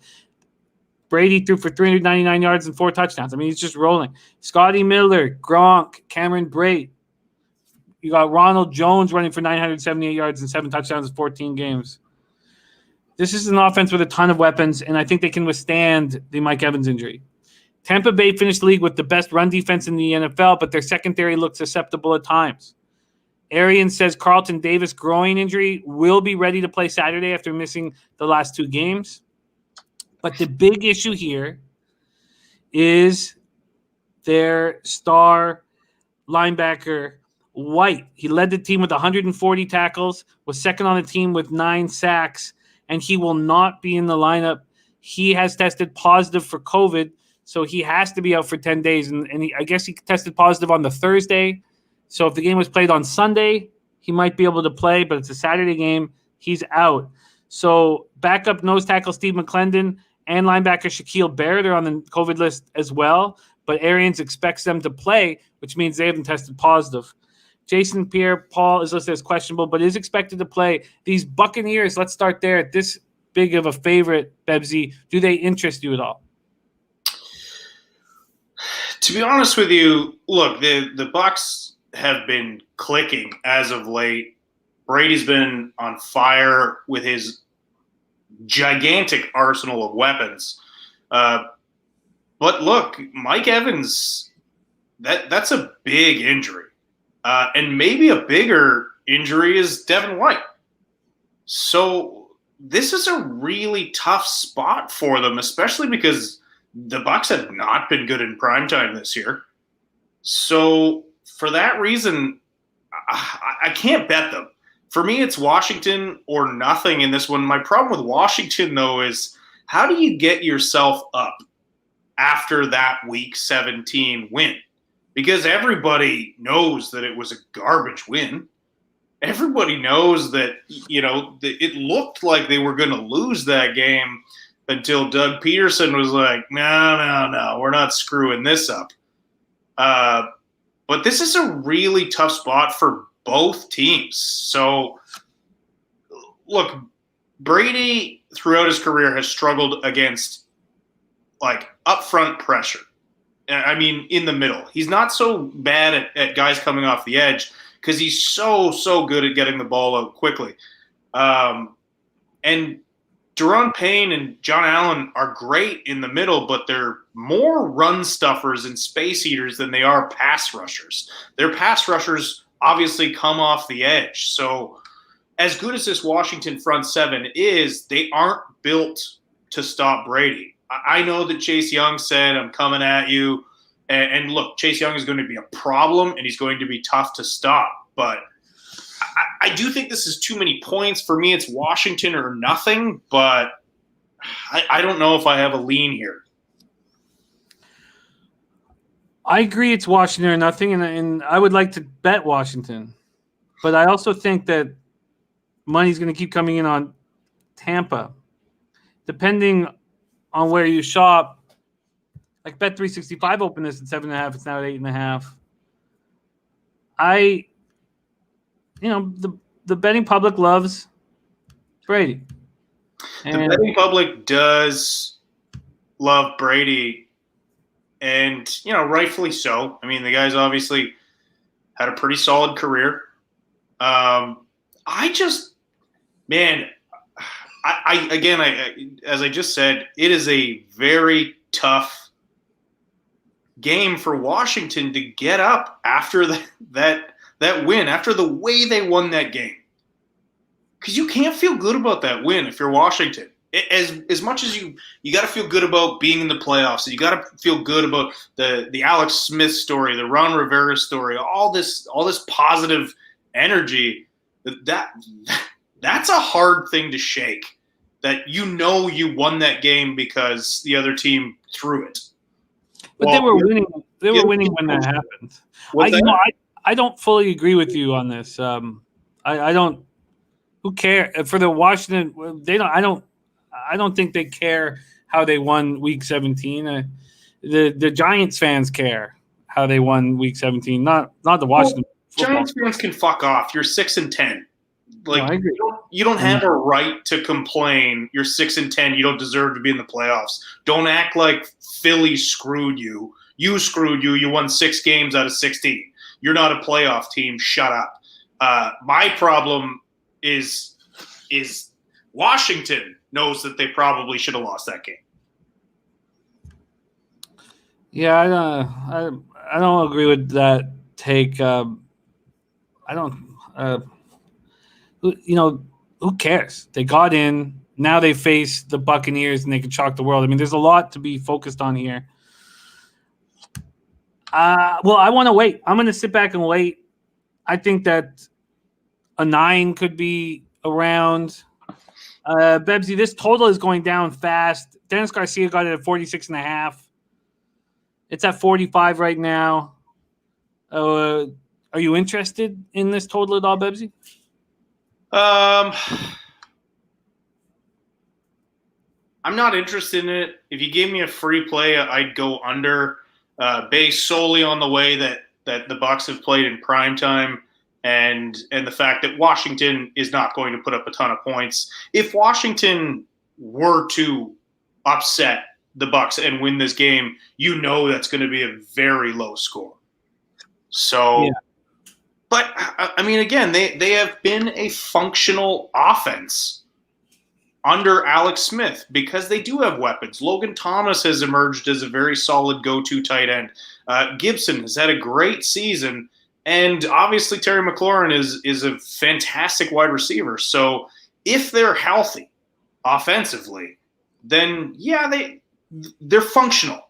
Brady threw for 399 yards and 4 touchdowns. I mean, he's just rolling. Scotty Miller, Gronk, Cameron Brate. You got Ronald Jones running for 978 yards and 7 touchdowns in 14 games. This is an offense with a ton of weapons, and I think they can withstand the Mike Evans injury. Tampa Bay finished the league with the best run defense in the NFL, but their secondary looked susceptible at times. Arians says Carlton Davis' groin injury will be ready to play Saturday after missing the last 2 games. But the big issue here is their star linebacker, White. He led the team with 140 tackles, was second on the team with 9 sacks, and he will not be in the lineup. He has tested positive for COVID, so he has to be out for 10 days. And I guess he tested positive on the Thursday. So if the game was played on Sunday, he might be able to play, but it's a Saturday game. He's out. So backup nose tackle Steve McClendon and linebacker Shaquille Barrett are on the COVID list as well, but Arians expects them to play, which means they haven't tested positive. Jason Pierre-Paul is listed as questionable, but is expected to play. These Buccaneers, let's start there. This big of a favorite, Bebsie, do they interest you at all? To be honest with you, look, the Bucs have been clicking as of late. Brady's been on fire with his gigantic arsenal of weapons. But look, Mike Evans, that's a big injury. And maybe a bigger injury is Devin White. So this is a really tough spot for them, especially because the Bucs have not been good in primetime this year. So for that reason, I can't bet them. For me, it's Washington or nothing in this one. My problem with Washington, though, is how do you get yourself up after that Week 17 win? Because everybody knows that it was a garbage win. Everybody knows that, it looked like they were going to lose that game until Doug Peterson was like, no, we're not screwing this up. But this is a really tough spot for both teams. So, look, Brady throughout his career has struggled against upfront pressure. I mean, in the middle. He's not so bad at guys coming off the edge because he's so good at getting the ball out quickly. And Daron Payne and John Allen are great in the middle, but they're more run stuffers and space eaters than they are pass rushers. Their pass rushers obviously come off the edge. So as good as this Washington front seven is, they aren't built to stop Brady. I know that Chase Young said, I'm coming at you. And look, Chase Young is going to be a problem, and he's going to be tough to stop. But I do think this is too many points. For me, it's Washington or nothing, but I don't know if I have a lean here. I agree it's Washington or nothing, and I would like to bet Washington. But I also think that money's going to keep coming in on Tampa. Depending on where you shop, like Bet365 opened this at 7.5. It's now at 8.5. The betting public loves Brady. The betting public does love Brady, and rightfully so. I mean, the guy's obviously had a pretty solid career. As I just said, it is a very tough game for Washington to get up after that win, after the way they won that game. Because you can't feel good about that win if you're Washington. As much as you got to feel good about being in the playoffs, and you got to feel good about the Alex Smith story, the Ron Rivera story, all this positive energy. That's a hard thing to shake. That you won that game because the other team threw it. But they were winning. They were winning when that happened. I don't fully agree with you on this. I don't. Who cares for the Washington? They don't. I don't think they care how they won Week 17. The Giants fans care how they won Week 17. Not the Washington. Giants fans can fuck off. You're 6-10. Like, no, I agree. You don't have a right to complain. You're 6-10. You don't deserve to be in the playoffs. Don't act like Philly screwed you. You screwed you. You won 6 games out of 16. You're not a playoff team. Shut up. My problem is Washington knows that they probably should have lost that game. Yeah, I don't agree with that take. I don't. Who cares? They got in. Now they face the Buccaneers, and they can shock the world. I mean, there's a lot to be focused on here. I want to wait. I'm going to sit back and wait. I think that a 9 could be around. Bebsie, this total is going down fast. Dennis Garcia got it at 46.5. It's at 45 right now. Are you interested in this total at all, Bebsie? I'm not interested in it. If you gave me a free play, I'd go under, based solely on the way that the Bucs have played in primetime and the fact that Washington is not going to put up a ton of points. If Washington were to upset the Bucs and win this game, that's going to be a very low score. So, yeah. But I mean, again, they have been a functional offense under Alex Smith because they do have weapons. Logan Thomas has emerged as a very solid go-to tight end. Gibson has had a great season, and obviously Terry McLaurin is a fantastic wide receiver. So if they're healthy offensively, then yeah, they're functional.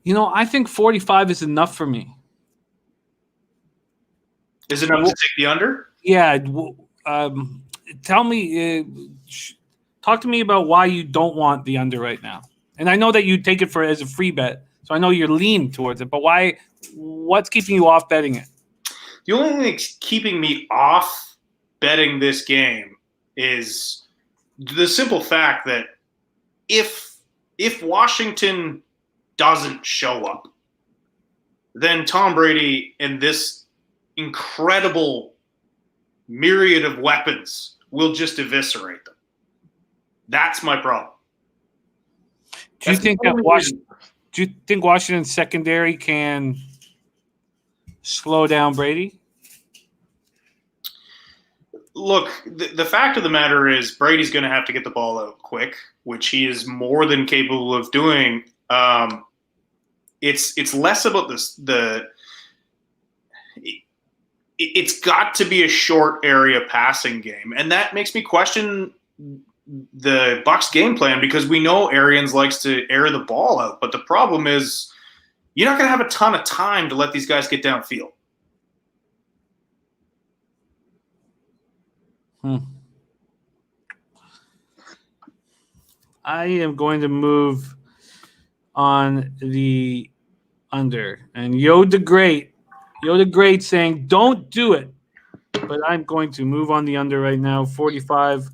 I think 45 is enough for me. Is it enough to take the under? Yeah. Tell me, talk to me about why you don't want the under right now. And I know that you take it as a free bet, so I know you're leaning towards it. But why? What's keeping you off betting it? The only thing that's keeping me off betting this game is the simple fact that if Washington doesn't show up, then Tom Brady and this incredible myriad of weapons will just eviscerate them. That's my problem. Do you think Washington's secondary can slow down Brady? Look, the fact of the matter is Brady's going to have to get the ball out quick, which he is more than capable of doing. It's less about this. It's got to be a short area passing game, and that makes me question the Bucs game plan, because we know Arians likes to air the ball out, but the problem is you're not going to have a ton of time to let these guys get downfield. I am going to move on the under. And Yo the Great saying, don't do it. But I'm going to move on the under right now, 45.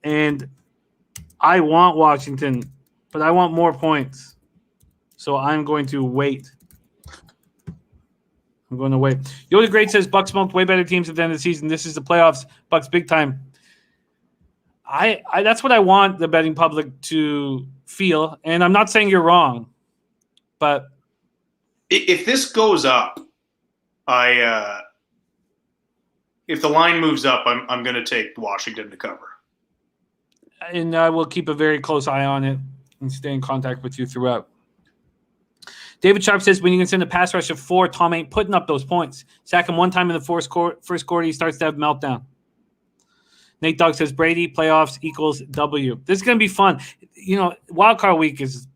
And I want Washington, but I want more points. So I'm going to wait. Yo the Great says, Bucs smoked way better teams at the end of the season. This is the playoffs. Bucs big time. I that's what I want the betting public to feel. And I'm not saying you're wrong, but if this goes up, if the line moves up, I'm going to take Washington to cover. And I will keep a very close eye on it and stay in contact with you throughout. David Sharp says, when you can send a pass rush of 4, Tom ain't putting up those points. Sack him one time in the first quarter, he starts to have meltdown. Nate Dogg says, Brady, playoffs equals W. This is going to be fun. You know, Wildcard Week is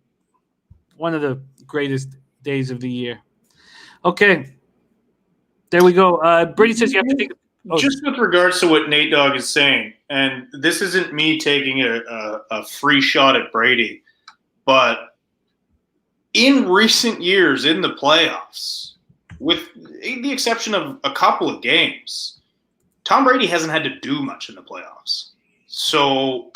one of the greatest days of the year. Okay. There we go. Brady says you have to take – Just with regards to what Nate Dogg is saying, and this isn't me taking a free shot at Brady, but – in recent years in the playoffs, with the exception of a couple of games, Tom Brady hasn't had to do much in the playoffs. So,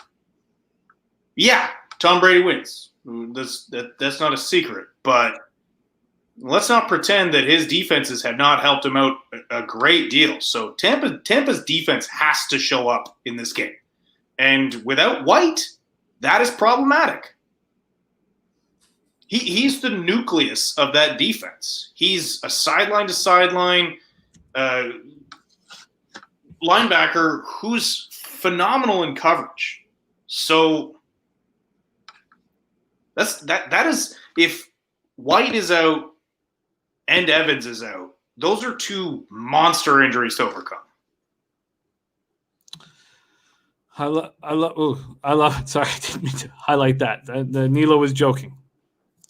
yeah, Tom Brady wins. That's not a secret. But let's not pretend that his defenses have not helped him out a great deal. So Tampa's defense has to show up in this game. And without White, that is problematic. He's the nucleus of that defense. He's a sideline-to-sideline linebacker who's phenomenal in coverage. So that is, if White is out and Evans is out, those are two monster injuries to overcome. I love it. Sorry, I didn't mean to highlight that. The Nilo was joking.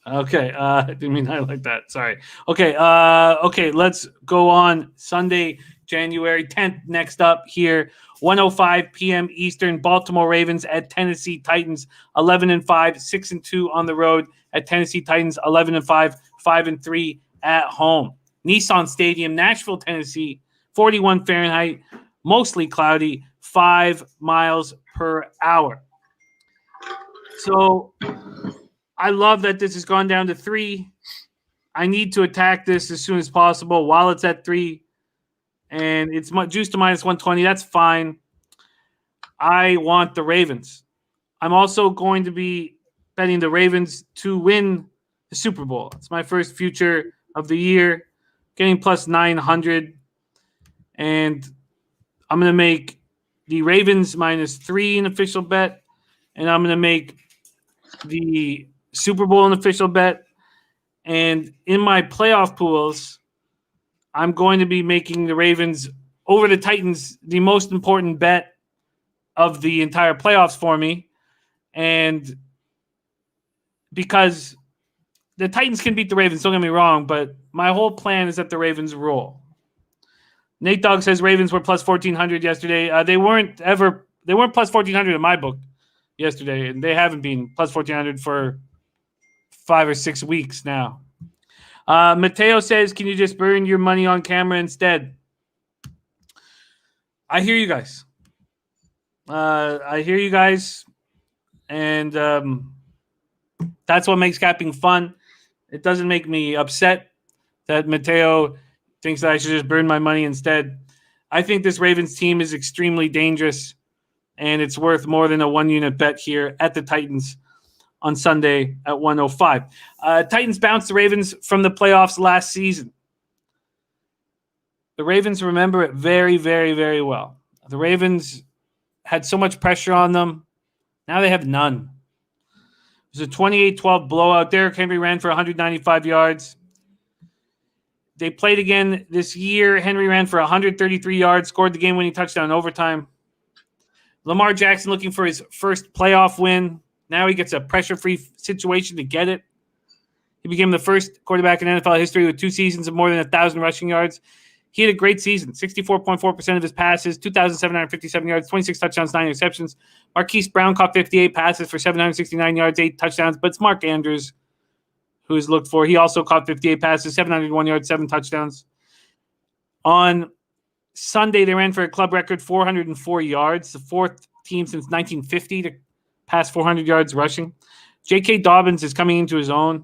Okay, I didn't mean to highlight that. Sorry. Okay, let's go on. Sunday, January 10th, next up here, 1:05 p.m. Eastern, Baltimore Ravens at Tennessee Titans, 11-5, 6-2 on the road at Tennessee Titans, 11-5, 5-3 at home. Nissan Stadium, Nashville, Tennessee, 41 Fahrenheit, mostly cloudy, 5 miles per hour. So I love that this has gone down to 3. I need to attack this as soon as possible while it's at 3. And it's juiced to minus 120. That's fine. I want the Ravens. I'm also going to be betting the Ravens to win the Super Bowl. It's my first future of the year, getting plus 900. And I'm going to make the Ravens minus 3 an official bet. And I'm going to make the Super Bowl an official bet. And in my playoff pools, I'm going to be making the Ravens over the Titans the most important bet of the entire playoffs for me. And because the Titans can beat the Ravens, don't get me wrong, but my whole plan is that the Ravens roll. Nate Dogg says Ravens were plus 1,400 yesterday. They weren't plus 1,400 in my book yesterday, and they haven't been plus 1,400 for 5 or 6 weeks now. Mateo says, can you just burn your money on camera instead? I hear you guys. And that's what makes capping fun. It doesn't make me upset that Mateo thinks that I should just burn my money instead. I think this Ravens team is extremely dangerous, and it's worth more than a 1-unit bet here at the Titans on Sunday at 1:05. Titans bounced the Ravens from the playoffs last season. The Ravens remember it very, very, very well. The Ravens had so much pressure on them. Now they have none. It was a 28-12 blowout. Derrick Henry ran for 195 yards. They played again this year. Henry ran for 133 yards, scored the game-winning touchdown in overtime. Lamar Jackson looking for his first playoff win. Now he gets a pressure-free situation to get it. He became the first quarterback in NFL history with 2 seasons of more than 1,000 rushing yards. He had a great season, 64.4% of his passes, 2,757 yards, 26 touchdowns, 9 interceptions. Marquise Brown caught 58 passes for 769 yards, 8 touchdowns, but it's Mark Andrews who is looked for. He also caught 58 passes, 701 yards, 7 touchdowns. On Sunday, they ran for a club record 404 yards, the 4th team since 1950 to pass 400 yards rushing. J.K. Dobbins is coming into his own,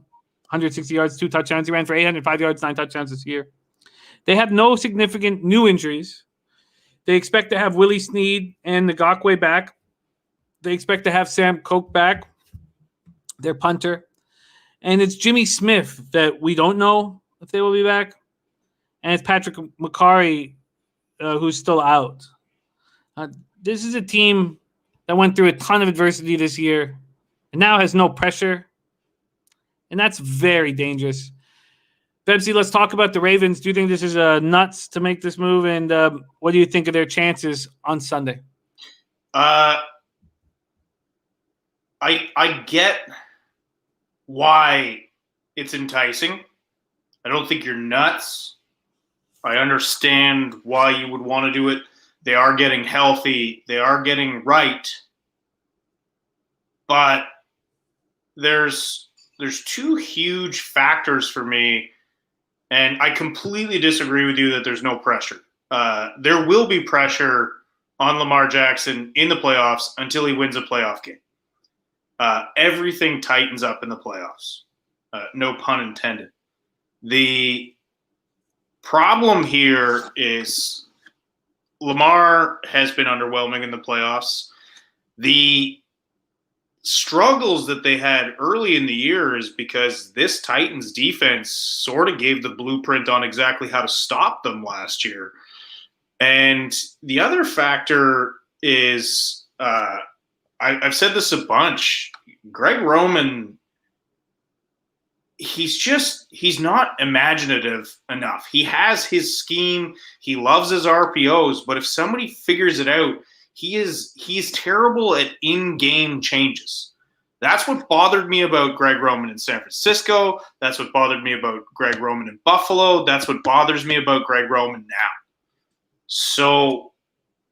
160 yards, 2 touchdowns. He ran for 805 yards, 9 touchdowns this year. They have no significant new injuries. They expect to have Willie Snead and Ngakwe back. They expect to have Sam Koch back, their punter. And it's Jimmy Smith that we don't know if they will be back. And it's Patrick McCarry who's still out. This is a team that went through a ton of adversity this year and now has no pressure. And that's very dangerous. Bebsie, let's talk about the Ravens. Do you think this is nuts to make this move? And what do you think of their chances on Sunday? I get why it's enticing. I don't think you're nuts. I understand why you would want to do it. They are getting healthy. They are getting right. But there's 2 huge factors for me. And I completely disagree with you that there's no pressure. There will be pressure on Lamar Jackson in the playoffs until he wins a playoff game. Everything tightens up in the playoffs. No pun intended. The problem here is Lamar has been underwhelming in the playoffs. The struggles that they had early in the year is because this Titans defense sort of gave the blueprint on exactly how to stop them last year. And the other factor is, I've said this a bunch, Greg Roman, he's not imaginative enough. He has his scheme. He loves his RPOs, but if somebody figures it out, he's terrible at in-game changes. That's what bothered me about Greg Roman in San Francisco. That's what bothered me about Greg Roman in Buffalo. That's what bothers me about Greg Roman now. So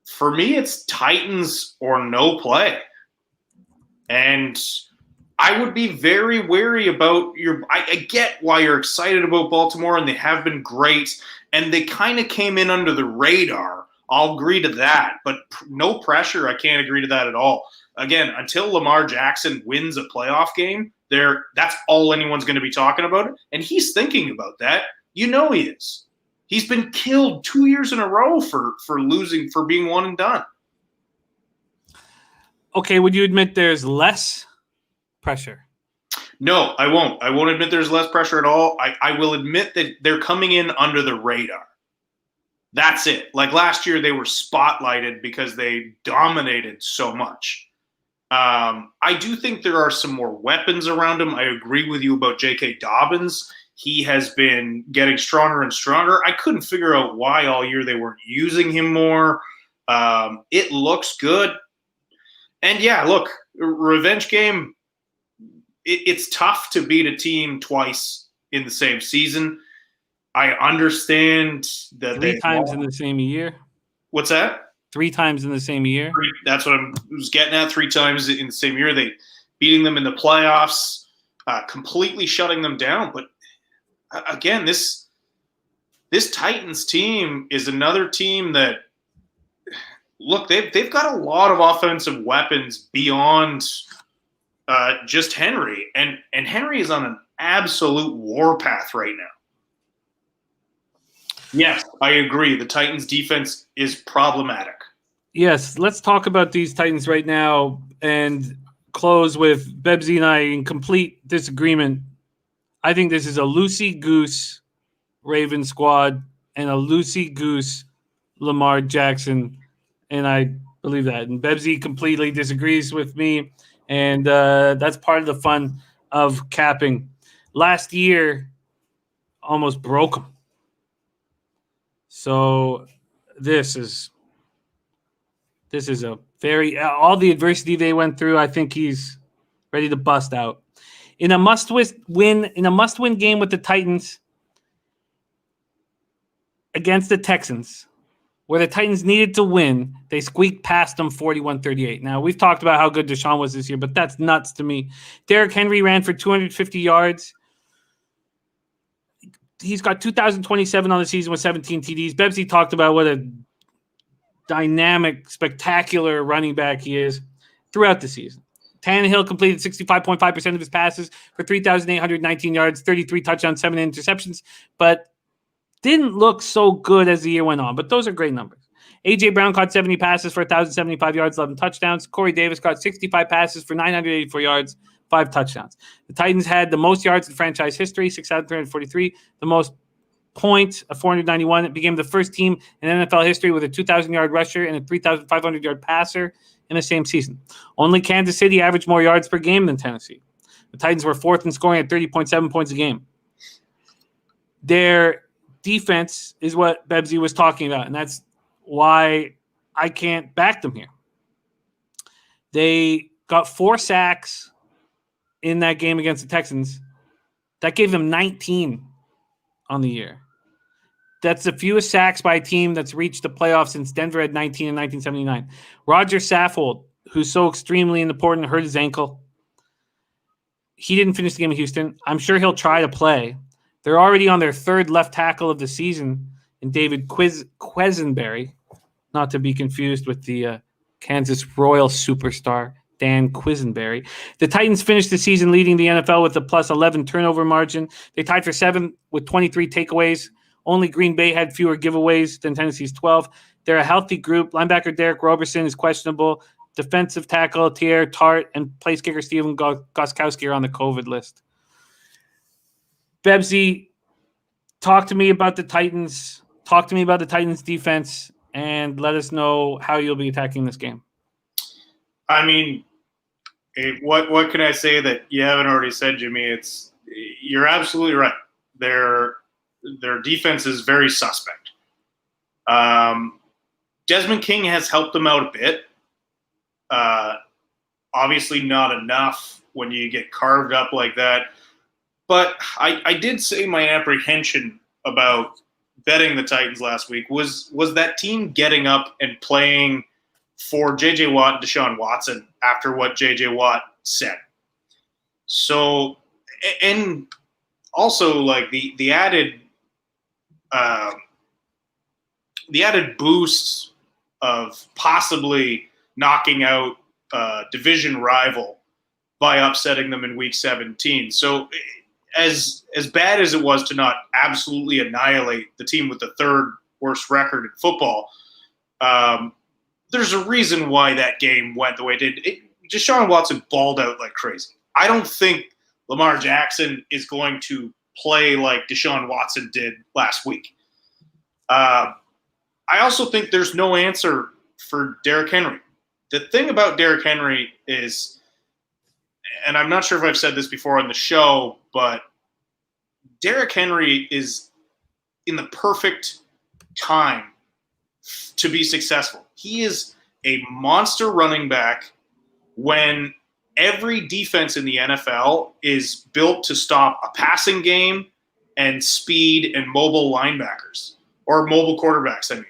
for me, it's Titans or no play. And I would be very wary about I get why you're excited about Baltimore, and they have been great, and they kind of came in under the radar. I'll agree to that, but no pressure. I can't agree to that at all. Again, until Lamar Jackson wins a playoff game, that's all anyone's going to be talking about. And he's thinking about that. You know he is. He's been killed 2 years in a row for losing, for being one and done. Okay, would you admit there's less pressure? No, I won't. I won't admit there's less pressure at all. I will admit that they're coming in under the radar. That's it. Like last year, they were spotlighted because they dominated so much. I do think there are some more weapons around him. I agree with you about J.K. Dobbins. He has been getting stronger and stronger. I couldn't figure out why all year they weren't using him more. It looks good. And yeah, look, revenge game, it's tough to beat a team twice in the same season. I understand that 3 times in the same year. What's that? 3 times in the same year. That's what I was getting at. 3 times in the same year. They beating them in the playoffs, completely shutting them down. But again, this Titans team is another team that, look, they've got a lot of offensive weapons beyond just Henry, and Henry is on an absolute warpath right now. Yes, I agree. The Titans' defense is problematic. Yes, let's talk about these Titans right now and close with Bebsie and I in complete disagreement. I think this is a loosey-goose Raven squad, and a loosey-goose Lamar Jackson, and I believe that. And Bebsie completely disagrees with me, and that's part of the fun of capping. Last year, almost broke him. So this is a very all the adversity they went through. I think he's ready to bust out in a must-win game with the Titans against the Texans, where the Titans needed to win. They squeaked past them 41-38. Now, we've talked about how good Deshaun was this year, but that's nuts to me. Derrick Henry ran for 250 yards. He's got 2,027 on the season with 17 TDs. Bebsie talked about what a dynamic, spectacular running back he is throughout the season. Tannehill completed 65.5% of his passes for 3,819 yards, 33 touchdowns, 7 interceptions, but didn't look so good as the year went on. But those are great numbers. A.J. Brown caught 70 passes for 1,075 yards, 11 touchdowns. Corey Davis caught 65 passes for 984 yards, 5 touchdowns. The Titans had the most yards in franchise history, 6,343, the most points of 491. It became the first team in NFL history with a 2,000-yard rusher and a 3,500-yard passer in the same season. Only Kansas City averaged more yards per game than Tennessee. The Titans were fourth in scoring at 30.7 points a game. Their defense is what Bebsie was talking about, and that's why I can't back them here. They got 4 sacks in that game against the Texans. That gave them 19 on the year. That's the fewest sacks by a team that's reached the playoffs since Denver had 19 in 1979. Roger Saffold, who's so extremely important, hurt his ankle. He didn't finish the game in Houston. I'm sure he'll try to play. They're already on their 3rd left tackle of the season in David Quisenberry, not to be confused with the Kansas Royal superstar Dan Quisenberry. The Titans finished the season leading the NFL with a plus 11 turnover margin. They tied for 7th with 23 takeaways. Only Green Bay had fewer giveaways than Tennessee's 12. They're a healthy group. Linebacker Derek Roberson is questionable. Defensive tackle Thierry Tart and place kicker Steven Gostkowski are on the COVID list. Bebsie, talk to me about the Titans. Talk to me about the Titans defense and let us know how you'll be attacking this game. I mean, what can I say that you haven't already said, Jimmy? You're absolutely right. Their defense is very suspect. Desmond King has helped them out a bit. Obviously not enough when you get carved up like that. But I did say my apprehension about betting the Titans last week was that team getting up and playing for J.J. Watt and Deshaun Watson after what J.J. Watt said. So, and also like the added boost of possibly knocking out a division rival by upsetting them in Week 17. So, as bad as it was to not absolutely annihilate the team with the 3rd worst record in football, there's a reason why that game went the way it did. Deshaun Watson balled out like crazy. I don't think Lamar Jackson is going to play like Deshaun Watson did last week. I also think there's no answer for Derrick Henry. The thing about Derrick Henry is, and I'm not sure if I've said this before on the show, but Derrick Henry is in the perfect time to be successful. He is a monster running back when every defense in the NFL is built to stop a passing game and speed and mobile linebackers or mobile quarterbacks. I mean,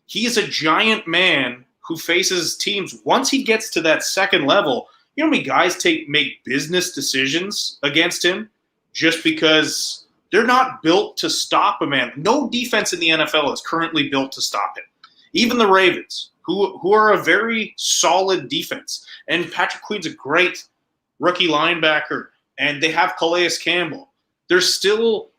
he's a giant man who faces teams. Once he gets to that second level, you know how many guys make business decisions against him just because they're not built to stop a man. No defense in the NFL is currently built to stop him. Even the Ravens, who are a very solid defense. And Patrick Queen's a great rookie linebacker, and they have Calais Campbell. There's still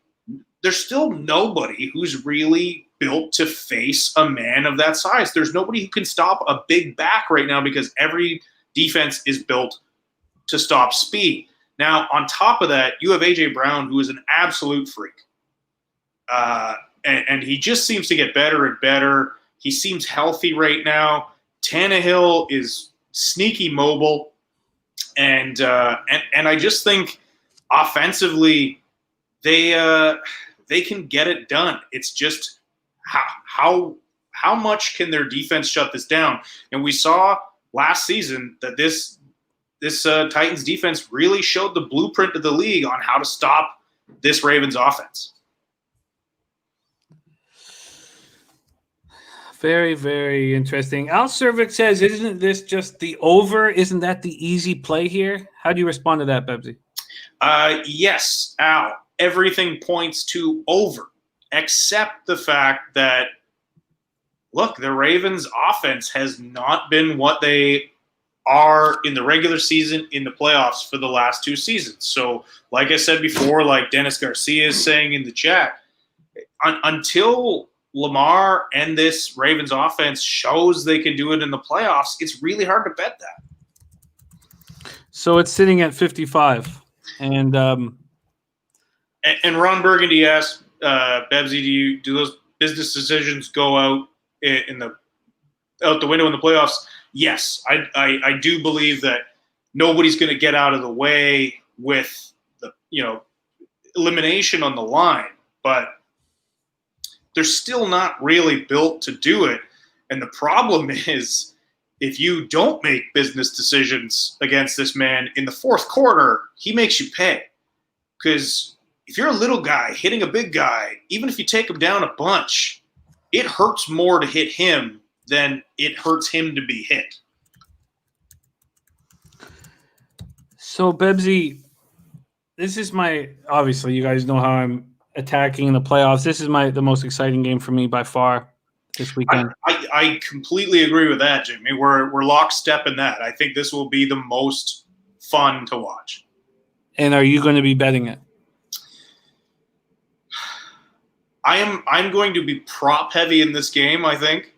nobody who's really built to face a man of that size. There's nobody who can stop a big back right now because every defense is built to stop speed. Now, on top of that, you have A.J. Brown, who is an absolute freak. and he just seems to get better and better. He seems healthy right now. Tannehill is sneaky mobile, and I just think offensively they can get it done. It's just how much can their defense shut this down? And we saw last season that this Titans defense really showed the blueprint of the league on how to stop this Ravens offense. Very, very interesting. Al Cervic says, isn't this just the over? Isn't that the easy play here? How do you respond to that, Bebsie? Yes, Al. Everything points to over, except the fact that, look, the Ravens' offense has not been what they are in the regular season, in the playoffs for the last 2 seasons. So, like I said before, like Dennis Garcia is saying in the chat, until Lamar and this Ravens offense shows they can do it in the playoffs, it's really hard to bet that. So it's sitting at 55. And Ron Burgundy asked, Bebsie, do those business decisions go out the window in the playoffs? Yes, I do believe that nobody's going to get out of the way with the elimination on the line, but they're still not really built to do it. And the problem is, if you don't make business decisions against this man in the fourth quarter, he makes you pay. Because if you're a little guy hitting a big guy, even if you take him down a bunch, it hurts more to hit him than it hurts him to be hit. So, Bebsie, this is obviously, you guys know how I'm attacking in the playoffs. This is the most exciting game for me by far this weekend. I completely agree with that, Jimmy. We're lockstep in that. I think this will be the most fun to watch. And are you going to be betting it? I'm going to be prop heavy in this game, I think.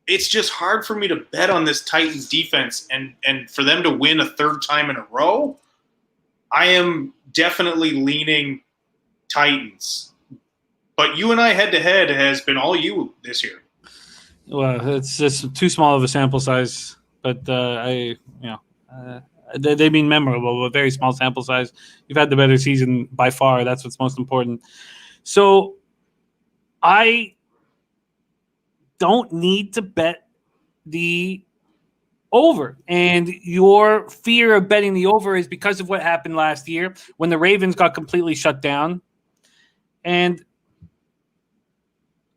It's just hard for me to bet on this Titans defense and for them to win a third time in a row. I am definitely leaning Titans. But you and I head-to-head has been all you this year. Well, it's just too small of a sample size. But they've been memorable, but very small sample size. You've had the better season by far. That's what's most important. So I don't need to bet the over. And your fear of betting the over is because of what happened last year when the Ravens got completely shut down. And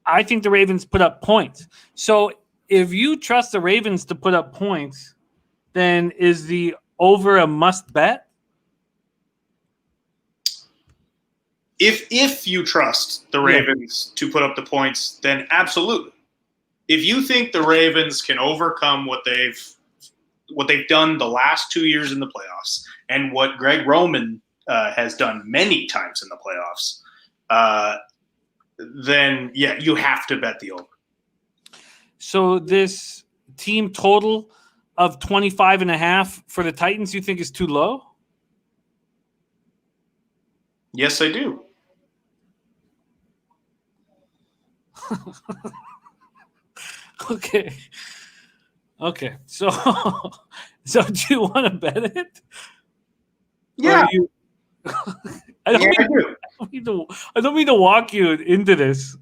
I think the Ravens put up points. So if you trust the Ravens to put up points, then is the over a must bet? If you trust the Ravens to put up the points, then absolutely. If you think the Ravens can overcome what they've done the last 2 years in the playoffs and what Greg Roman has done many times in the playoffs, then you have to bet the over. So this team total of 25.5 for the Titans, you think is too low? Yes, I do. Okay. So do you want to bet it? Yeah. I don't mean to walk you into this.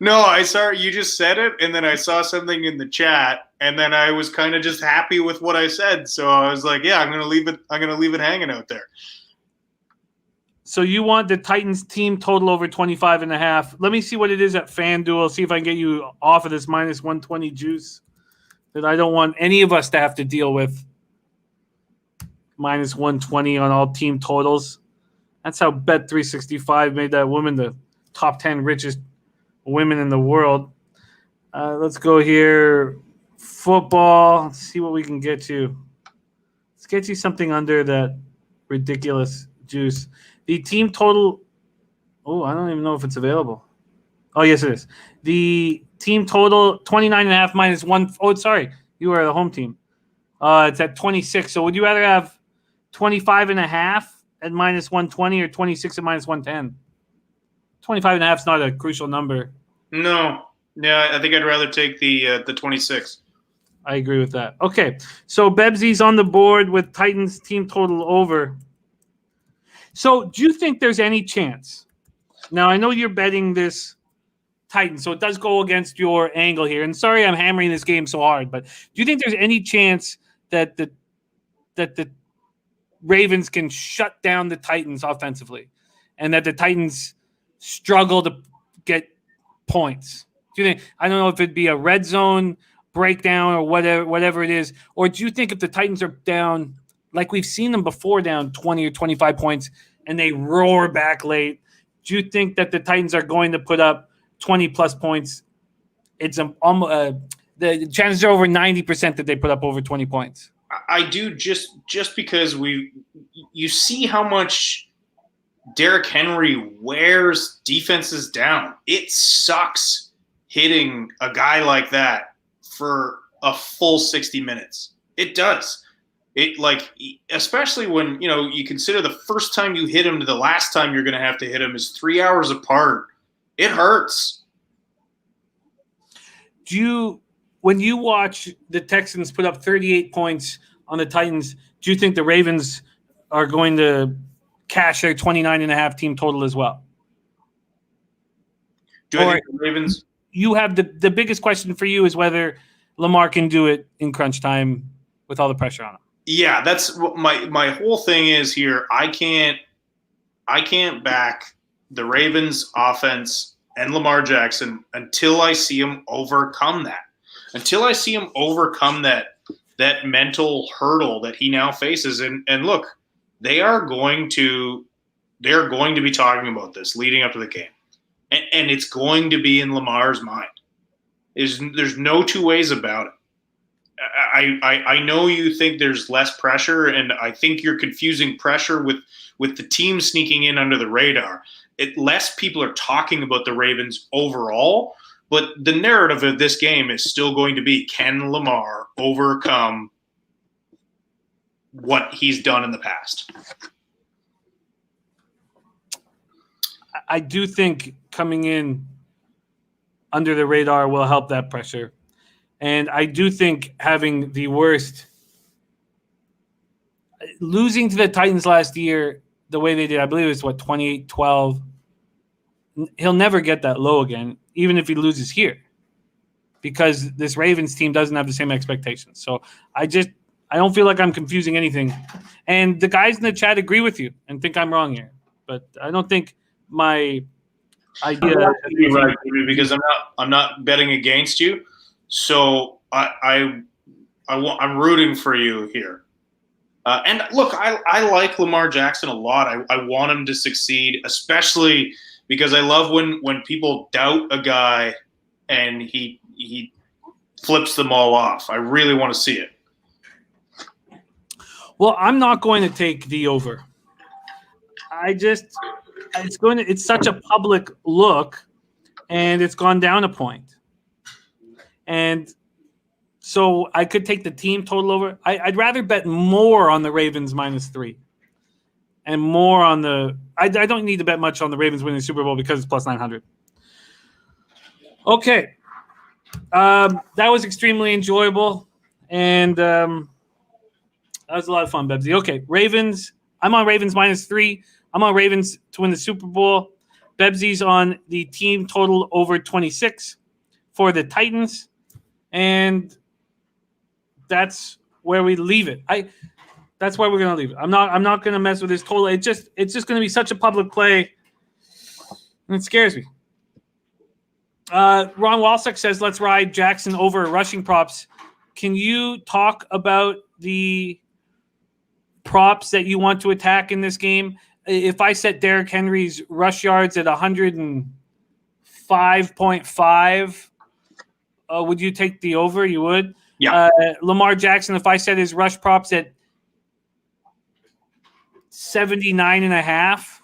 No, I saw you just said it, and then I saw something in the chat, and then I was kind of just happy with what I said. So I was like, "Yeah, I'm gonna leave it hanging out there." So you want the Titans team total over 25.5? Let me see what it is at FanDuel. See if I can get you off of this minus 120 juice that I don't want any of us to have to deal with. Minus 120 on all team totals. That's how Bet365 made that woman the top 10 richest women in the world. Let's go here. Football. Let's see what we can get you. Let's get you something under that ridiculous juice. The team total. Oh, I don't even know if it's available. Oh, yes, it is. The team total 29.5 minus 1. Oh, sorry. You are the home team. It's at 26. So would you rather have 25.5 at minus 120 or 26 at minus 110. 25.5 is not a crucial number. No. Yeah, I think I'd rather take the 26. I agree with that. Okay, so Bebsie's on the board with Titans team total over. So do you think there's any chance? Now, I know you're betting this Titans, so it does go against your angle here. And sorry I'm hammering this game so hard, but do you think there's any chance that the Ravens can shut down the Titans offensively and that the Titans struggle to get points? Do you think, I don't know if it'd be a red zone breakdown or whatever it is, or do you think if the Titans are down, like we've seen them before, down 20 or 25 points and they roar back late, do you think that the Titans are going to put up 20 plus points? It's the chances are over 90% that they put up over 20 points. I do, just because you see how much Derrick Henry wears defenses down. It sucks hitting a guy like that for a full 60 minutes. It does. It, like, especially when, you consider the first time you hit him to the last time you're going to have to hit him is 3 hours apart. It hurts. When you watch the Texans put up 38 points on the Titans, do you think the Ravens are going to cash their 29.5 team total as well? Do I think the Ravens? You have the biggest question for you is whether Lamar can do it in crunch time with all the pressure on him. Yeah, that's what my whole thing is here. I can't back the Ravens offense and Lamar Jackson until I see him overcome that. Until I see him overcome that mental hurdle that he now faces. And look, they are going to be talking about this leading up to the game. And it's going to be in Lamar's mind. There's no two ways about it. I know you think there's less pressure, and I think you're confusing pressure with the team sneaking in under the radar. Less people are talking about the Ravens overall, but the narrative of this game is still going to be, can Lamar overcome what he's done in the past? I do think coming in under the radar will help that pressure. And I do think having the worst – losing to the Titans last year the way they did, I believe it was, 28-12. He'll never get that low again, even if he loses here, because this Ravens team doesn't have the same expectations. So I don't feel like I'm confusing anything. And the guys in the chat agree with you and think I'm wrong here. But I don't think my idea – You're right, because I'm not betting against you. So I'm rooting for you here. And look, I like Lamar Jackson a lot. I want him to succeed, especially because I love when people doubt a guy and he flips them all off. I really want to see it. Well, I'm not going to take the over. It's such a public look, and it's gone down a point. And so I could take the team total over. I'd rather bet more on the Ravens -3 and more on the – I don't need to bet much on the Ravens winning the Super Bowl because it's plus 900. Okay. That was extremely enjoyable, and that was a lot of fun, Bebsie. Okay, Ravens. I'm on Ravens -3. I'm on Ravens to win the Super Bowl. Bebsie's on the team total over 26 for the Titans. And that's where we leave it. That's where we're gonna leave it. I'm not gonna mess with this total. It's just gonna be such a public play, and it scares me. Ron Walsick says, "Let's ride Jackson over rushing props." Can you talk about the props that you want to attack in this game? If I set Derrick Henry's rush yards at 105.5. Would you take the over? You would? Yeah. Lamar Jackson, if I set his rush props at 79.5,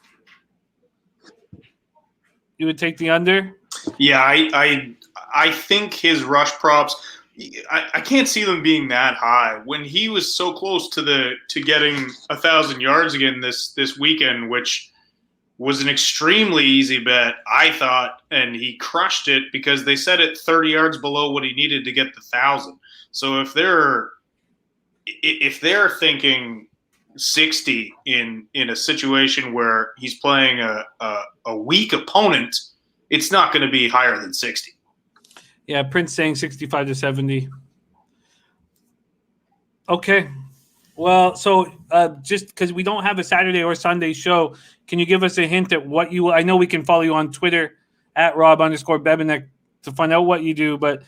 you would take the under? Yeah, I think his rush props I can't see them being that high. When he was so close to getting 1,000 yards again this weekend, which was an extremely easy bet, I thought, and he crushed it because they set it 30 yards below what he needed to get the 1,000. So if they're thinking 60 in a situation where he's playing a weak opponent, it's not going to be higher than 60. Yeah, Prince saying 65 to 70. Okay. Well, so just because we don't have a Saturday or Sunday show, can you give us a hint at what you – I know we can follow you on Twitter at Rob_Bebenek to find out what you do, but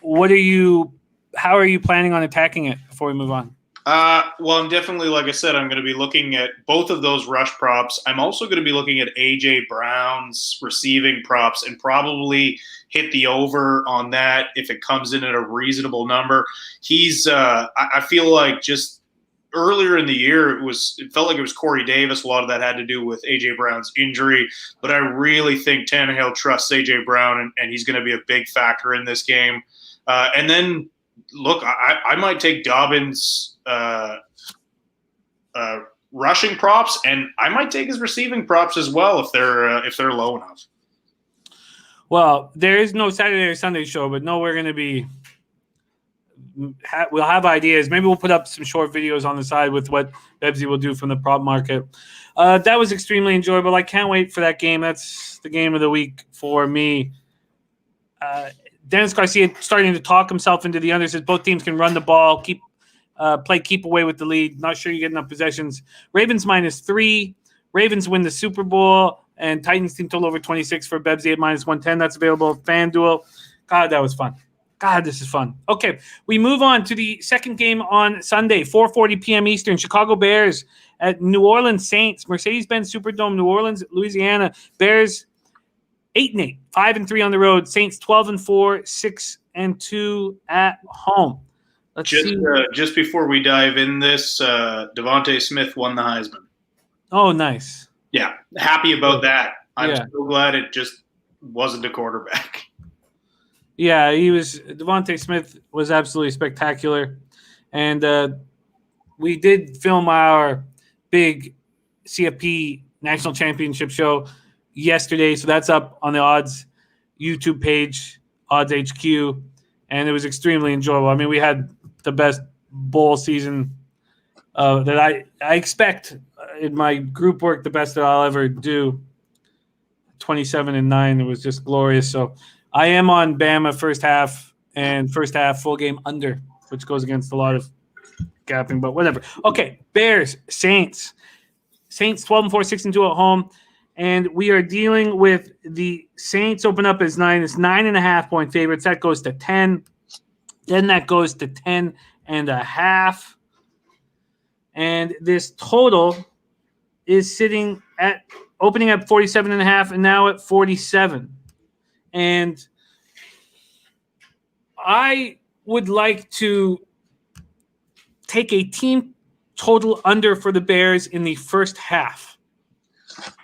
what are you – how are you planning on attacking it before we move on? Well, I'm definitely, like I said, I'm going to be looking at both of those rush props. I'm also going to be looking at A.J. Brown's receiving props and probably hit the over on that if it comes in at a reasonable number. He's I feel like just earlier in the year, it felt like it was Corey Davis. A lot of that had to do with A.J. Brown's injury. But I really think Tannehill trusts A.J. Brown, and he's going to be a big factor in this game. And then, look, I might take Dobbins' rushing props, and I might take his receiving props as well if they're low enough. Well, there is no Saturday or Sunday show, but no, we're going to be we'll have ideas. Maybe we'll put up some short videos on the side with what Bebsie will do from the prop market. That was extremely enjoyable. I can't wait for that game. That's the game of the week for me. Dennis Garcia starting to talk himself into the under. Says both teams can run the ball, keep away with the lead. Not sure you get enough possessions. Ravens -3. Ravens win the Super Bowl, and Titans team total over 26 for Bebsie at -110. That's available. FanDuel. God, that was fun. God, this is fun. Okay, we move on to the second game on Sunday, 4:40 p.m. Eastern. Chicago Bears at New Orleans Saints. Mercedes-Benz Superdome, New Orleans, Louisiana. Bears 8-8, 5-3 on the road. Saints 12-4, 6-2 at home. Let's see. Just before we dive in this, Devontae Smith won the Heisman. Oh, nice. Yeah, happy about that. I'm so glad it just wasn't a quarterback. Yeah, Devontae Smith was absolutely spectacular. And we did film our big CFP National Championship show yesterday, so that's up on the Odds YouTube page, Odds HQ, and it was extremely enjoyable. I mean, we had the best bowl season that I expect in my group work, the best that I'll ever do. 27-9, it was just glorious. So I am on Bama first half full game under, which goes against a lot of gapping, but whatever. Okay, Bears, Saints 12-4, 6-2 at home. And we are dealing with the Saints open up as 9.5 point favorites. That goes to 10. Then that goes to 10.5. And this total is sitting at opening at 47.5 and now at 47. And I would like to take a team total under for the Bears in the first half.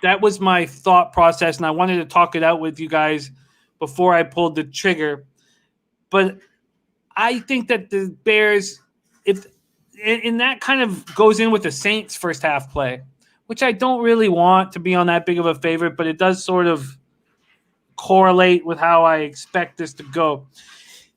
That was my thought process, and I wanted to talk it out with you guys before I pulled the trigger. But I think that the Bears, and that kind of goes in with the Saints' first half play, which I don't really want to be on that big of a favorite, but it does sort of correlate with how I expect this to go.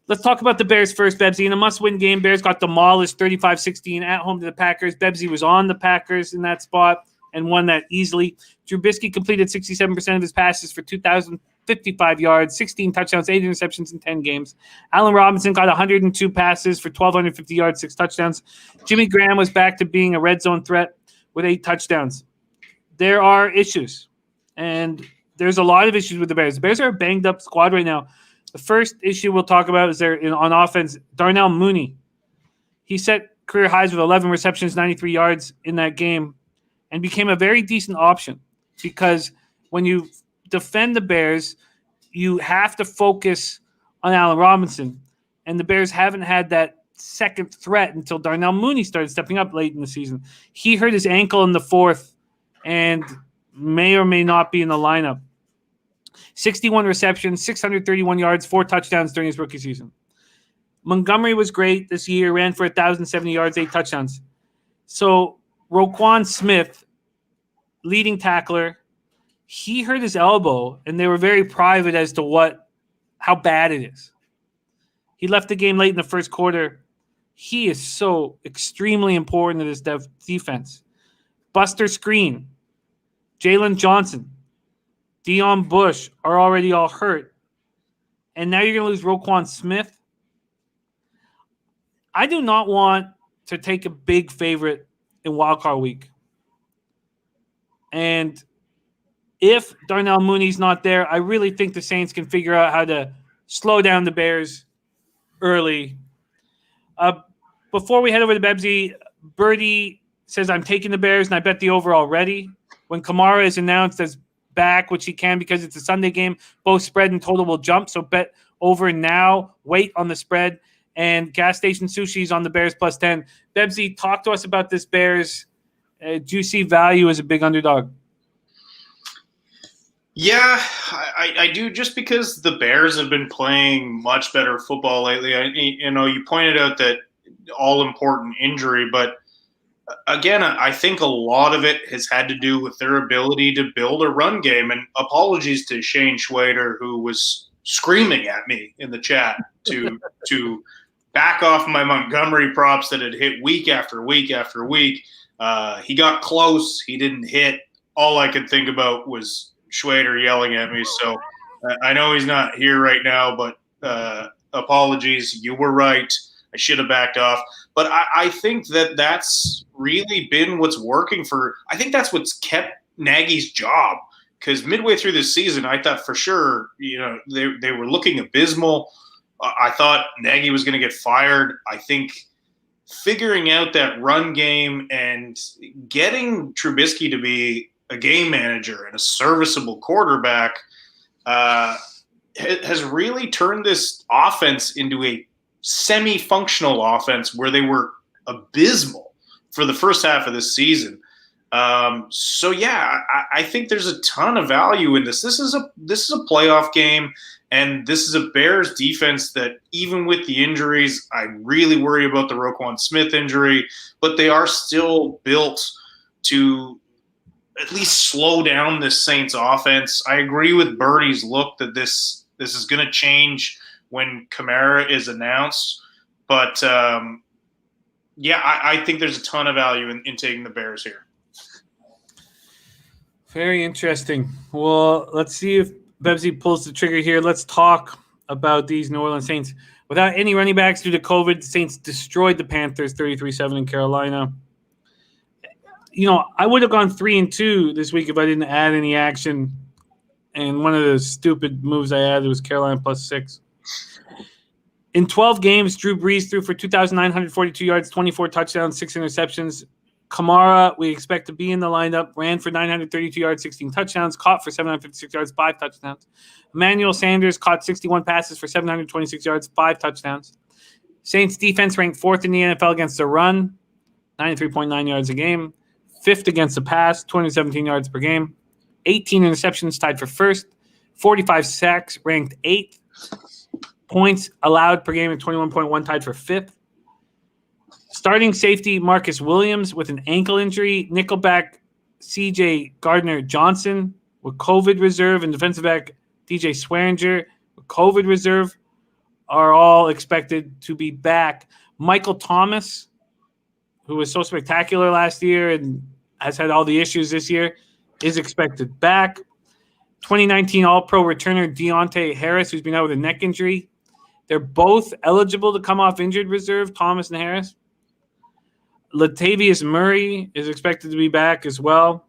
Let's talk about the Bears first, Bebsie. In a must-win game, Bears got demolished 35-16 at home to the Packers. Bebsie was on the Packers in that spot and won that easily. Trubisky completed 67% of his passes for 2,055 yards, 16 touchdowns, 8 interceptions in 10 games. Allen Robinson got 102 passes for 1,250 yards, 6 touchdowns. Jimmy Graham was back to being a red zone threat with 8 touchdowns. There are issues, and there's a lot of issues with the Bears. The Bears are a banged-up squad right now. The first issue we'll talk about is on offense, Darnell Mooney. He set career highs with 11 receptions, 93 yards in that game, and became a very decent option because when you defend the Bears, you have to focus on Allen Robinson. And the Bears haven't had that second threat until Darnell Mooney started stepping up late in the season. He hurt his ankle in the fourth and may or may not be in the lineup. 61 receptions, 631 yards, 4 touchdowns during his rookie season. Montgomery was great this year, ran for 1,070 yards, 8 touchdowns. So Roquan Smith, leading tackler, he hurt his elbow, and they were very private as to how bad it is. He left the game late in the first quarter. He is so extremely important to this defense. Buster Screen, Jalen Johnson, Deion Bush are already all hurt. And now you're going to lose Roquan Smith. I do not want to take a big favorite in wildcard week. And if Darnell Mooney's not there, I really think the Saints can figure out how to slow down the Bears early. Before we head over to Bebsie, Birdie says, I'm taking the Bears, and I bet the over already. When Kamara is announced as back, which he can because it's a Sunday game, both spread and total will jump. So bet over now, wait on the spread. And Gas Station Sushi's on the Bears plus 10. Bebsie, talk to us about this Bears. Do you see value as a big underdog? Yeah, I do, just because the Bears have been playing much better football lately. You pointed out that all-important injury, but again, I think a lot of it has had to do with their ability to build a run game. And apologies to Shane Schwader, who was screaming at me in the chat to back off my Montgomery props that had hit week after week after week. He got close. He didn't hit. All I could think about was Schwader yelling at me. So I know he's not here right now, but apologies. You were right. I should have backed off. But I think that's really been what's working I think that's what's kept Nagy's job. Because midway through this season, I thought for sure, they were looking abysmal. I thought Nagy was going to get fired. I think figuring out that run game and getting Trubisky to be a game manager and a serviceable quarterback has really turned this offense into a semi-functional offense where they were abysmal for the first half of this season. I think there's a ton of value in this. This is a playoff game, and this is a Bears defense that, even with the injuries, I really worry about the Roquan Smith injury, but they are still built to at least slow down this Saints offense. I agree with Birdie's look that this is going to change when Kamara is announced. But, I think there's a ton of value in taking the Bears here. Very interesting. Well, let's see if Bebsie pulls the trigger here. Let's talk about these New Orleans Saints. Without any running backs due to COVID, the Saints destroyed the Panthers 33-7 in Carolina. I would have gone 3-2 this week if I didn't add any action. And one of the stupid moves I added was Carolina plus 6. In 12 games, Drew Brees threw for 2,942 yards, 24 touchdowns, 6 interceptions. Kamara, we expect to be in the lineup, ran for 932 yards, 16 touchdowns, caught for 756 yards, 5 touchdowns. Emmanuel Sanders caught 61 passes for 726 yards, 5 touchdowns. Saints defense ranked 4th in the NFL against the run, 93.9 yards a game. 5th against the pass, 217 yards per game. 18 interceptions, tied for 1st. 45 sacks, ranked 8th. Points allowed per game at 21.1, tied for 5th. Starting safety Marcus Williams with an ankle injury. Nickelback C.J. Gardner-Johnson with COVID reserve, and defensive back DJ Swearinger with COVID reserve are all expected to be back. Michael Thomas, who was so spectacular last year and has had all the issues this year, is expected back. 2019 All-Pro returner Deontay Harris, who's been out with a neck injury. They're both eligible to come off injured reserve, Thomas and Harris. Latavius Murray is expected to be back as well.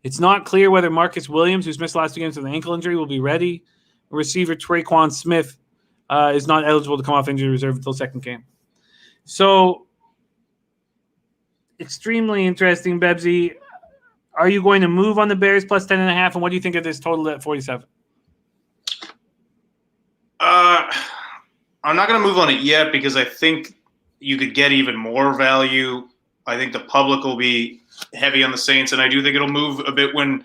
It's not clear whether Marcus Williams, who's missed the last 2 games with an ankle injury, will be ready. Receiver Traquan Smith is not eligible to come off injured reserve until second game. So, extremely interesting, Bebsie. Are you going to move on the Bears plus 10.5? And what do you think of this total at 47? I'm not going to move on it yet because I think you could get even more value. I think the public will be heavy on the Saints, and I do think it'll move a bit when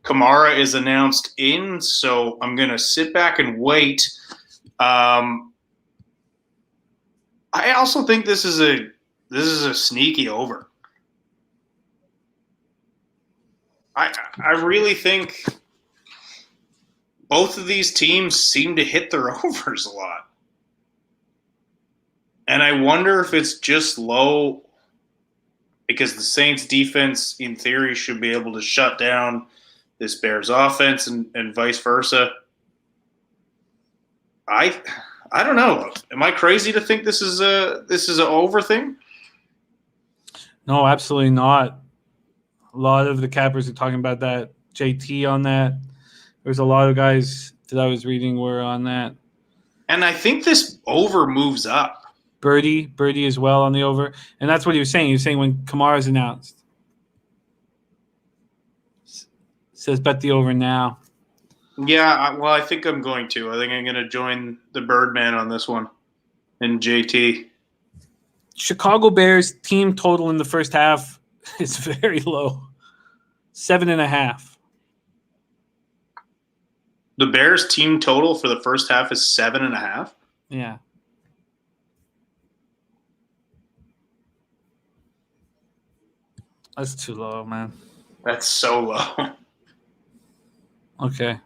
Kamara is announced in. So I'm going to sit back and wait. I also think this is a sneaky over. I really think both of these teams seem to hit their overs a lot. And I wonder if it's just low because the Saints defense, in theory, should be able to shut down this Bears offense and vice versa. I don't know. Am I crazy to think this is an over thing? No, absolutely not. A lot of the cappers are talking about that. JT on that. There's a lot of guys that I was reading were on that. And I think this over moves up. Birdie as well on the over. And that's what he was saying. He was saying when Kamara's announced. Says bet the over now. Yeah, well, I think I'm going to. I think I'm going to join the Birdman on this one and JT. Chicago Bears team total in the first half is very low. 7.5. The Bears team total for the first half is 7.5? Yeah. That's too low, man. That's so low. Okay.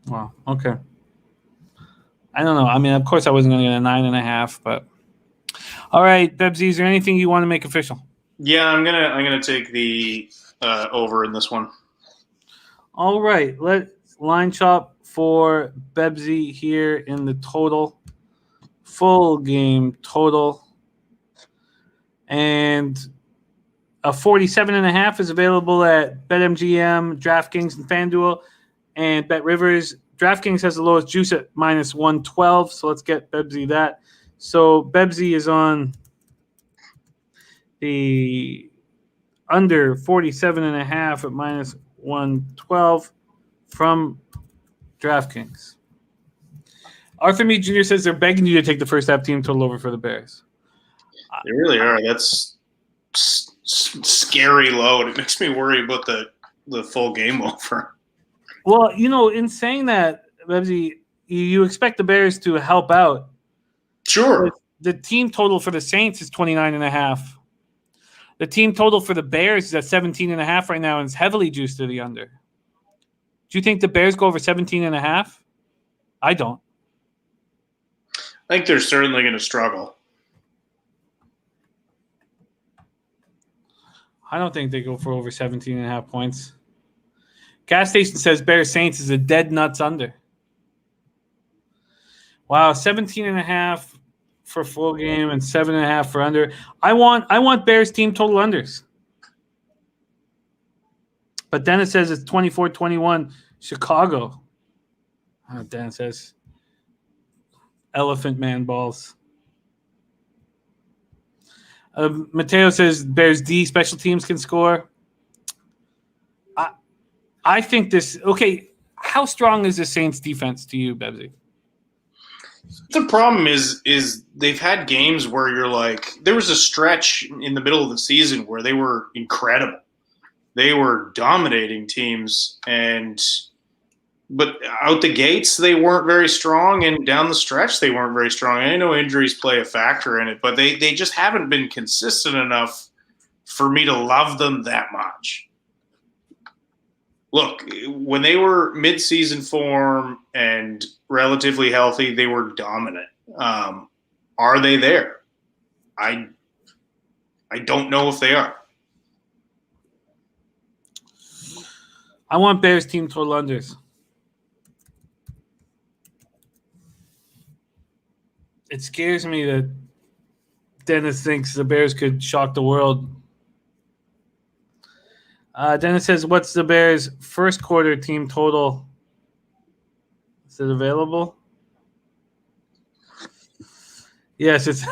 Wow. Okay. I don't know. I mean, of course, I wasn't going to get a 9.5, but all right, Bebsie, is there anything you want to make official? Yeah, I'm gonna take the over in this one. All right, let's line chop for Bebsie here in the total, full game total, and a 47.5 is available at BetMGM, DraftKings, and FanDuel, and BetRivers. DraftKings has the lowest juice at minus 112, so let's get Bebsie that. So Bebsie is on the under 47.5 at minus 112 from DraftKings. Arthur Mead Jr. says they're begging you to take the first half team total over for the Bears. They really are. That's scary low, and it makes me worry about the full game over. Well, in saying that, Bebsie, you expect the Bears to help out. Sure. The team total for the Saints is 29.5. The team total for the Bears is at 17.5 right now, and it's heavily juiced to the under. Do you think the Bears go over 17.5? I don't. I think they're certainly going to struggle. I don't think they go for over 17.5 points. Gas Station says Bears Saints is a dead nuts under. Wow, 17.5 for full game and 7.5 for under. I want Bears team total unders. But Dennis says it's 24-21 Chicago. Dennis says elephant man balls. Mateo says Bears D special teams can score. I think this. Okay, how strong is the Saints defense to you, Bebsie? The problem is they've had games where you're like, there was a stretch in the middle of the season where they were incredible. They were dominating teams, but out the gates they weren't very strong, and down the stretch they weren't very strong. I know injuries play a factor in it, but they just haven't been consistent enough for me to love them that much. Look, when they were mid-season form and relatively healthy, they were dominant. Are they there? I don't know if they are. I want Bears team total unders. It scares me that Dennis thinks the Bears could shock the world. Dennis says, what's the Bears' first quarter team total? Is it available? Yes, it's.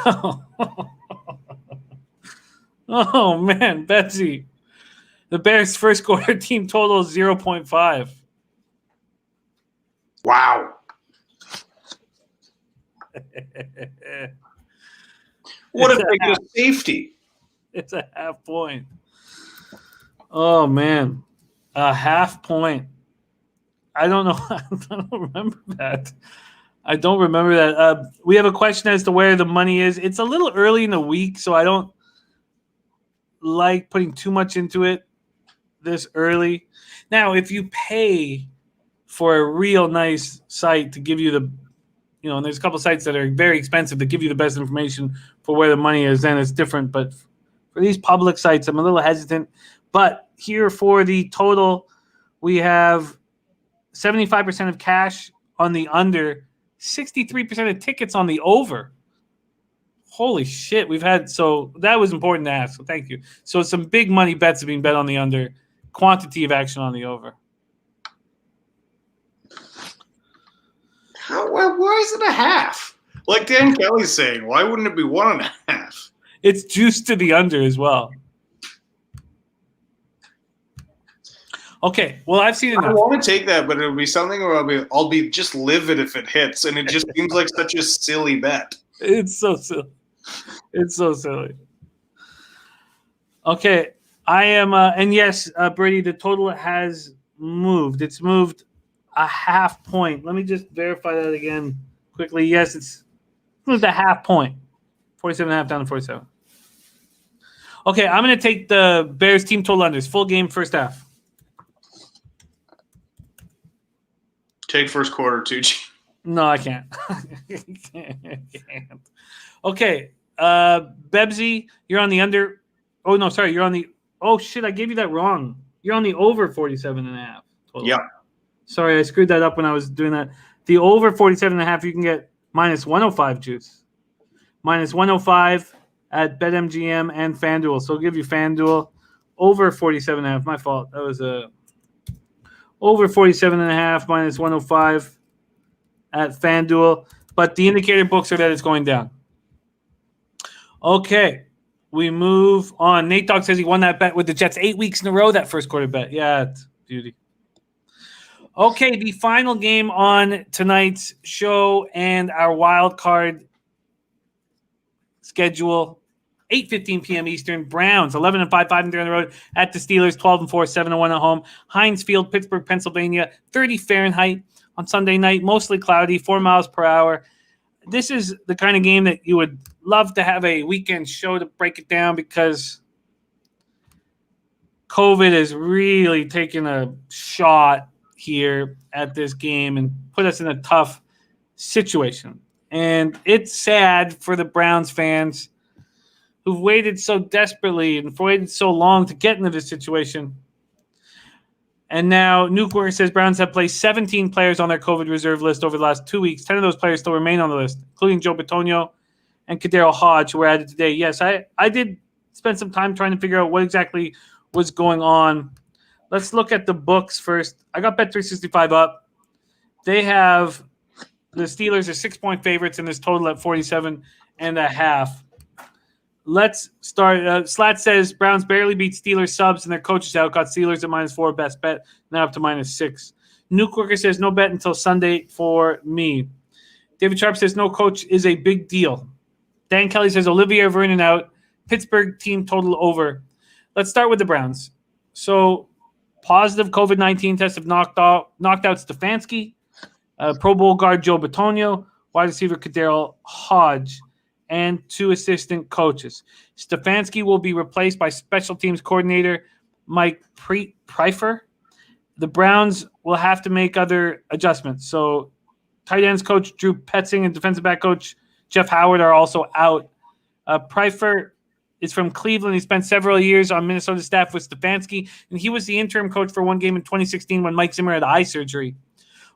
Oh, man, Betsy. The Bears' first quarter team total is 0.5. Wow. What if they get a safety? It's a half point. Oh, man. A half point. I don't know. I don't remember that. I don't remember that. We have a question as to where the money is. It's a little early in the week, so I don't like putting too much into it this early. Now, if you pay for a real nice site to give you the, and there's a couple sites that are very expensive to give you the best information for where the money is, then it's different. But for these public sites, I'm a little hesitant. But here for the total, we have 75% of cash on the under, 63% of tickets on the over. Holy shit, so that was important to ask, so thank you. So some big money bets have been bet on the under, quantity of action on the over. Why is it a half? Like Dan Kelly's saying, why wouldn't it be 1.5? It's juiced to the under as well. Okay, well, I've seen enough. I want to take that, but it'll be something where I'll be just livid if it hits, and it just seems like such a silly bet. It's so silly. It's so silly. Okay, I am, and yes, Brady, the total has moved. It's moved a half point. Let me just verify that again quickly. Yes, it's moved a half point. 47.5 down to 47. Okay, I'm going to take the Bears team total unders. Full game, first half. Take first quarter, too. No, I can't. I can't. Okay, Bebsie, you're on the under. Oh, no, sorry. You're on the – oh, shit, I gave you that wrong. You're on the over 47.5. Total. Yeah. Sorry, I screwed that up when I was doing that. The over 47.5, you can get minus 105 juice. Minus 105 at BetMGM and FanDuel. So I'll give you FanDuel. Over 47.5. My fault. That was a over 47.5 minus 105 at FanDuel. But the indicator books are that it's going down. Okay. We move on. Nate Dogg says he won that bet with the Jets 8 weeks in a row, that first quarter bet. Yeah, it's beauty. Okay, the final game on tonight's show and our wild card schedule. 8:15 p.m. Eastern. Browns 11-5, 5-3 on the road at the Steelers. 12-4, 7-1 at home. Heinz Field, Pittsburgh, Pennsylvania. 30 Fahrenheit on Sunday night. Mostly cloudy. 4 miles per hour. This is the kind of game that you would love to have a weekend show to break it down because COVID is really taking a shot here at this game and put us in a tough situation. And it's sad for the Browns fans who've waited so desperately and waited so long to get into this situation. And now Newkirk says Browns have placed 17 players on their COVID reserve list over the last 2 weeks. 10 of those players still remain on the list, including Joe Bitonio and Kadero Hodge, who were added today. Yes, I did spend some time trying to figure out what exactly was going on. Let's look at the books first. I got Bet365 up. They have the Steelers are 6-point favorites in this total at 47.5. Let's start. Slat says Browns barely beat Steelers subs and their coaches out. Got Steelers at -4, best bet. Now up to -6. Newkirk says no bet until Sunday for me. David Sharp says no coach is a big deal. Dan Kelly says Olivier Vernon out. Pittsburgh team total over. Let's start with the Browns. So positive COVID-19 tests have knocked out Stefanski, Pro Bowl guard Joe Bitonio, wide receiver Kadero Hodge, and 2 assistant coaches. Stefanski will be replaced by special teams coordinator Mike Pfeiffer. The Browns will have to make other adjustments. So tight ends coach Drew Petzing and defensive back coach Jeff Howard are also out. Pfeiffer is from Cleveland. He spent several years on Minnesota staff with Stefanski, and he was the interim coach for one game in 2016 when Mike Zimmer had eye surgery.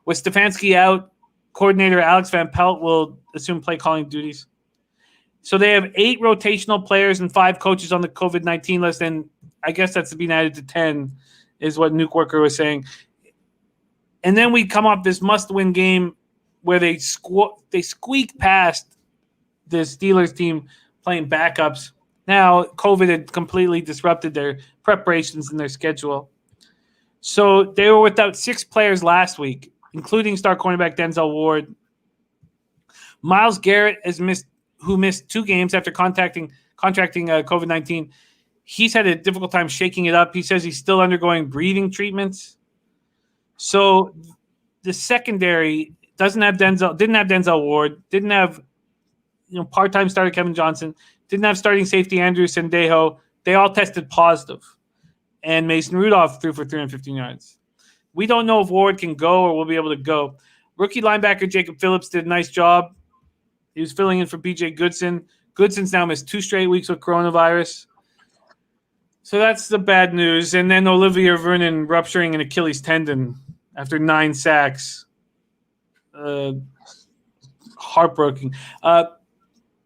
With Stefanski out, coordinator Alex Van Pelt will assume play calling duties. So they have 8 rotational players and 5 coaches on the COVID-19 list, and I guess that's been added to 10, is what Nuke Worker was saying. And then we come off this must-win game where they squeaked past the Steelers team playing backups. Now, COVID had completely disrupted their preparations and their schedule. So they were without 6 players last week, including star cornerback Denzel Ward. Myles Garrett who missed 2 games after contracting COVID-19. He's had a difficult time shaking it up. He says he's still undergoing breathing treatments. So the secondary didn't have Denzel Ward, didn't have part-time starter Kevin Johnson, didn't have starting safety Andrew Sendejo. They all tested positive. And Mason Rudolph threw for 315 yards. We don't know if Ward can go or will be able to go. Rookie linebacker Jacob Phillips did a nice job. He was filling in for B.J. Goodson. Goodson's now missed 2 straight weeks with coronavirus. So that's the bad news. And then Olivier Vernon rupturing an Achilles tendon after 9 sacks. Heartbreaking.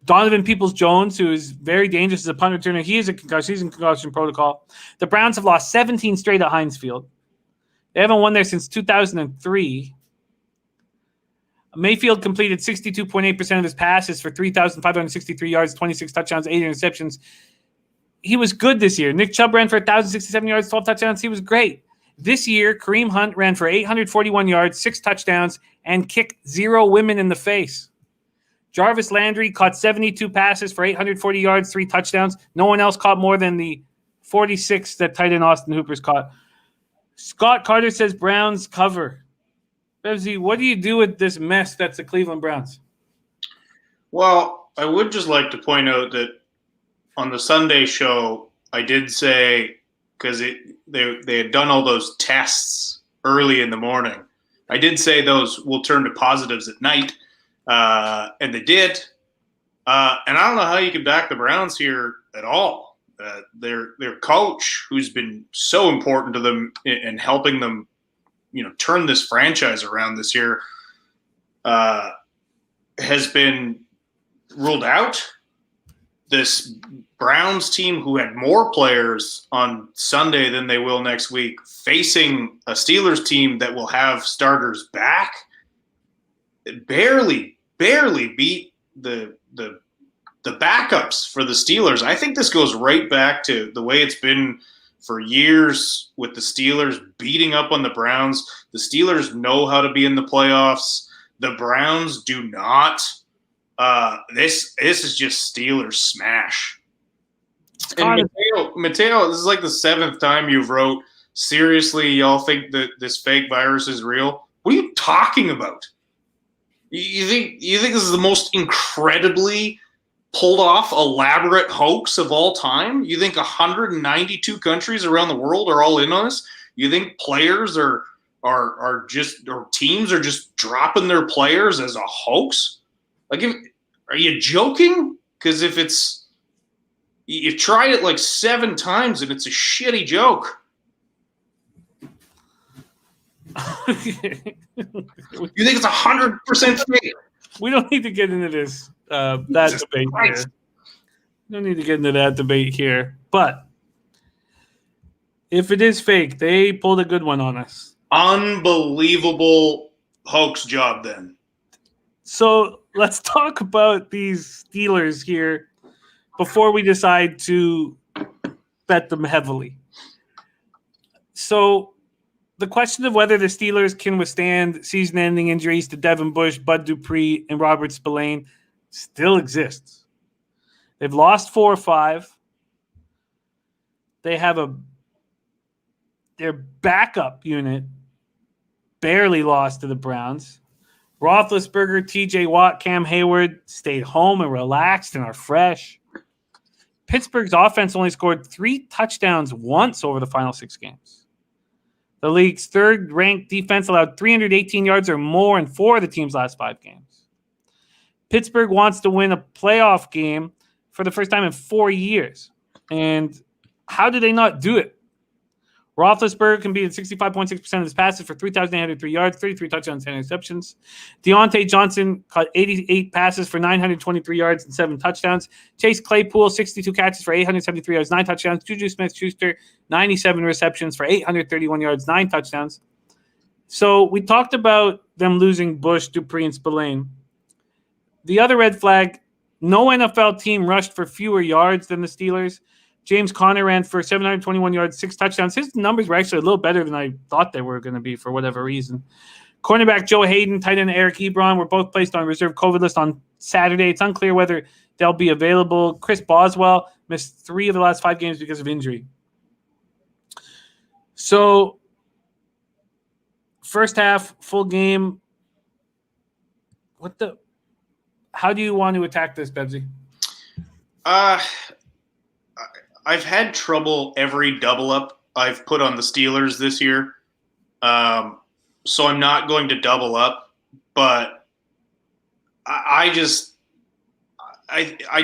Donovan Peoples-Jones, who is very dangerous as a punt returner, he's in concussion protocol. The Browns have lost 17 straight at Heinz Field. They haven't won there since 2003. Mayfield completed 62.8% of his passes for 3,563 yards, 26 touchdowns, 8 interceptions. He was good this year. Nick Chubb ran for 1,067 yards, 12 touchdowns. He was great. This year, Kareem Hunt ran for 841 yards, 6 touchdowns, and kicked 0 women in the face. Jarvis Landry caught 72 passes for 840 yards, 3 touchdowns. No one else caught more than the 46 that tight end Austin Hooper's caught. Scott Carter says Browns cover. Bebsie, what do you do with this mess that's the Cleveland Browns? Well, I would just like to point out that on the Sunday show, I did say, because they had done all those tests early in the morning, I did say those will turn to positives at night, and they did. And I don't know how you can back the Browns here at all. Their coach, who's been so important to them in helping them, turn this franchise around this year, has been ruled out. This Browns team, who had more players on Sunday than they will next week, facing a Steelers team that will have starters back, barely beat the backups for the Steelers. I think this goes right back to the way it's been for years with the Steelers beating up on the Browns. The Steelers know how to be in the playoffs. The Browns do not. This is just Steelers smash. And Mateo, this is like the 7th time you've wrote, seriously, y'all think that this fake virus is real? What are you talking about? You think this is the most incredibly pulled off elaborate hoax of all time? You think 192 countries around the world are all in on this? You think players are teams are just dropping their players as a hoax? Are you joking? Because if you've tried it like 7 times and it's a shitty joke. You think it's 100% fake? We don't need to get into this that debate here. We don't need to get into that debate here. But if it is fake, they pulled a good one on us. Unbelievable hoax job then. So let's talk about these Steelers here before we decide to bet them heavily. So the question of whether the Steelers can withstand season-ending injuries to Devin Bush, Bud Dupree, and Robert Spillane still exists. They've lost 4 or 5. They have their backup unit barely lost to the Browns. Roethlisberger, TJ Watt, Cam Hayward stayed home and relaxed and are fresh. Pittsburgh's offense only scored 3 touchdowns once over the final 6 games. The league's 3rd-ranked defense allowed 318 yards or more in 4 of the team's last 5 games. Pittsburgh wants to win a playoff game for the first time in 4 years. And how do they not do it? Roethlisberger completed 65.6% of his passes for 3,803 yards, 33 touchdowns, and interceptions. Deontay Johnson caught 88 passes for 923 yards and 7 touchdowns. Chase Claypool, 62 catches for 873 yards, 9 touchdowns. Juju Smith-Schuster, 97 receptions for 831 yards, 9 touchdowns. So we talked about them losing Bush, Dupree, and Spillane. The other red flag, no NFL team rushed for fewer yards than the Steelers. James Conner ran for 721 yards, 6 touchdowns. His numbers were actually a little better than I thought they were going to be for whatever reason. Cornerback Joe Hayden, tight end Eric Ebron were both placed on reserve COVID list on Saturday. It's unclear whether they'll be available. Chris Boswell missed 3 of the last 5 games because of injury. So first half, full game. How do you want to attack this, Bebsie? I've had trouble every double up I've put on the Steelers this year. So I'm not going to double up, but I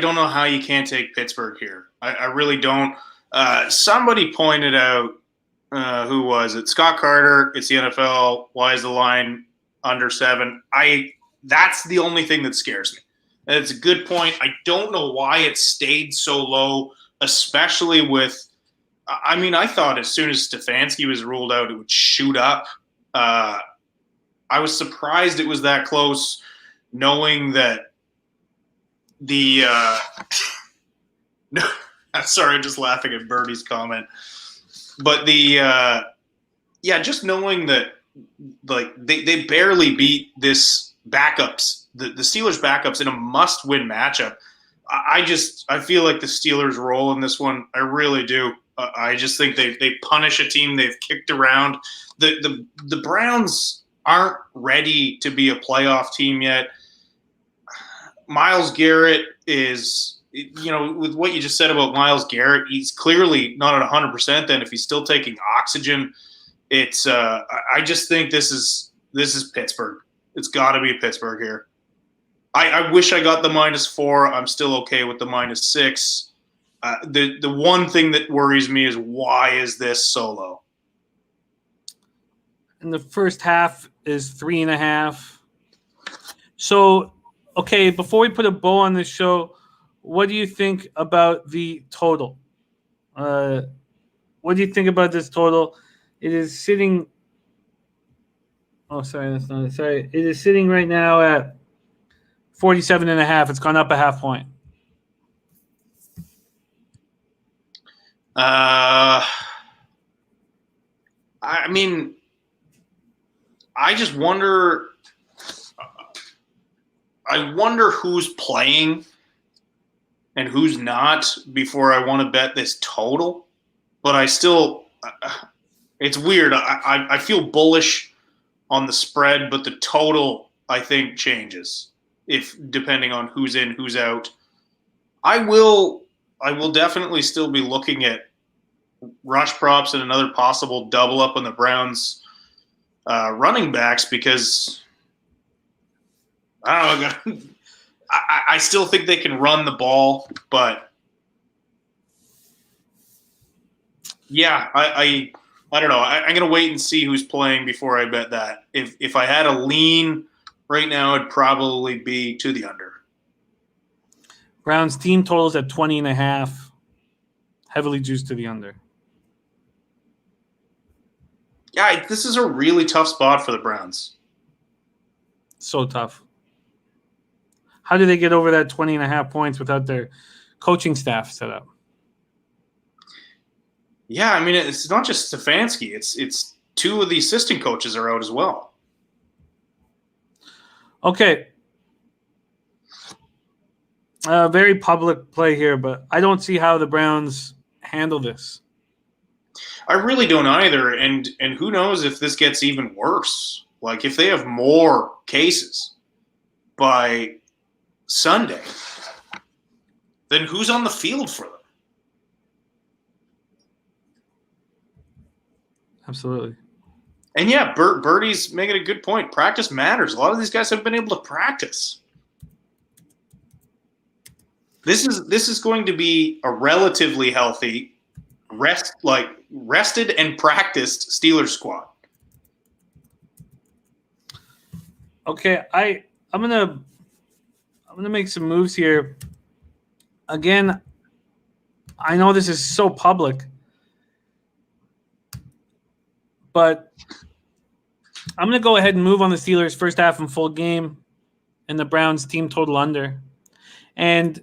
don't know how you can't take Pittsburgh here. I really don't. Somebody pointed out, who was it? Scott Carter. It's the NFL. Why is the line under 7? That's the only thing that scares me. And it's a good point. I don't know why it stayed so low, especially with – I thought as soon as Stefanski was ruled out, it would shoot up. I was surprised it was that close, knowing that the sorry, I'm just laughing at Birdie's comment. But just knowing that like they barely beat this backups, the Steelers backups in a must-win matchup. I feel like the Steelers roll in this one. I really do. I just think they punish a team they've kicked around. The Browns aren't ready to be a playoff team yet. Miles Garrett is, with what you just said about Miles Garrett, he's clearly not at 100% then if he's still taking oxygen. It's I just think this is Pittsburgh. It's got to be Pittsburgh here. I wish I got the -4. I'm still okay with the -6. The one thing that worries me is why is this so low? And the first half is 3.5. So, okay, before we put a bow on this show, what do you think about the total? What do you think about this total? It is sitting. Oh, sorry, that's not it. Sorry, it is sitting right now at 47.5. It's gone up a half point. I just wonder. I wonder who's playing and who's not before I want to bet this total. But I still, it's weird. I feel bullish on the spread, but the total I think changes depending on who's in, who's out. I will definitely still be looking at rush props and another possible double up on the Browns running backs because I don't know. I still think they can run the ball, but yeah, I don't know. I'm going to wait and see who's playing before I bet that. If I had a lean right now, it'd probably be to the under. Browns team totals at 20.5, heavily juiced to the under. Yeah, this is a really tough spot for the Browns. So tough. How do they get over that 20.5 points without their coaching staff set up? Yeah, it's not just Stefanski. It's two of the assistant coaches are out as well. Okay. Very public play here, but I don't see how the Browns handle this. I really don't either, and who knows if this gets even worse. Like if they have more cases by Sunday, then who's on the field for them? Absolutely. And yeah, Birdie's making a good point. Practice matters. A lot of these guys have been able to practice. This is going to be a relatively healthy, rested and practiced Steelers squad. Okay, I'm gonna make some moves here. Again, I know this is so public, but I'm gonna go ahead and move on the Steelers first half and full game, and the Browns team total under. And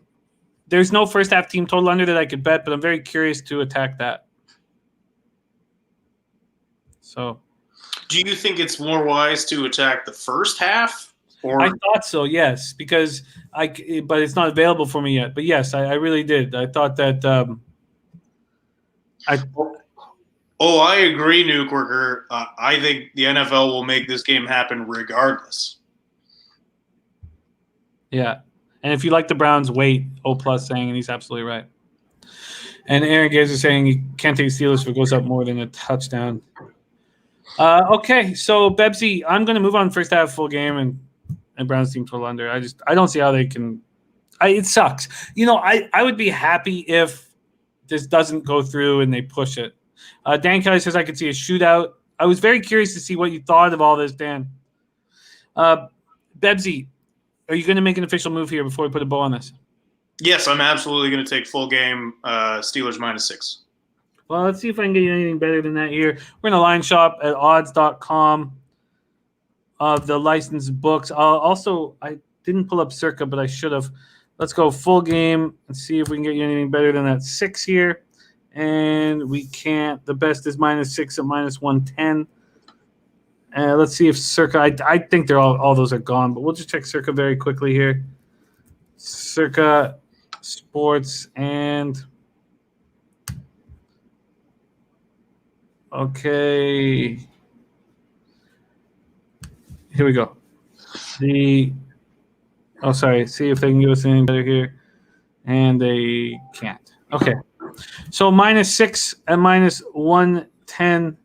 there's no first half team total under that I could bet, but I'm very curious to attack that. So, do you think it's more wise to attack the first half? Or I thought so, yes, because but it's not available for me yet. But yes, I really did. I thought that Oh, I agree, Nuke Worker. I think the NFL will make this game happen regardless. Yeah. And if you like the Browns, wait. O+ saying, and he's absolutely right. And Aaron Gaze is saying you can't take Steelers if it goes up more than a touchdown. Okay, so Bebsie, I'm going to move on first half full game and Browns team total under. I don't see how they can. It sucks. I would be happy if this doesn't go through and they push it. Dan Kelly says I could see a shootout. I was very curious to see what you thought of all this, Dan. Bebsie, are you going to make an official move here before we put a bow on this? Yes, I'm absolutely going to take full game Steelers -6. Well, let's see if I can get you anything better than that here. We're in a line shop at odds.com of the licensed books. I didn't pull up Circa, but I should have. Let's go full game and see if we can get you anything better than that 6 here. And we can't. The best is -6 at -110. Let's see if Circa. I think they're all those are gone, but we'll just check Circa very quickly here. Circa Sports and okay. Here we go. See if they can give us anything better here. And they can't. Okay. So -6 at -110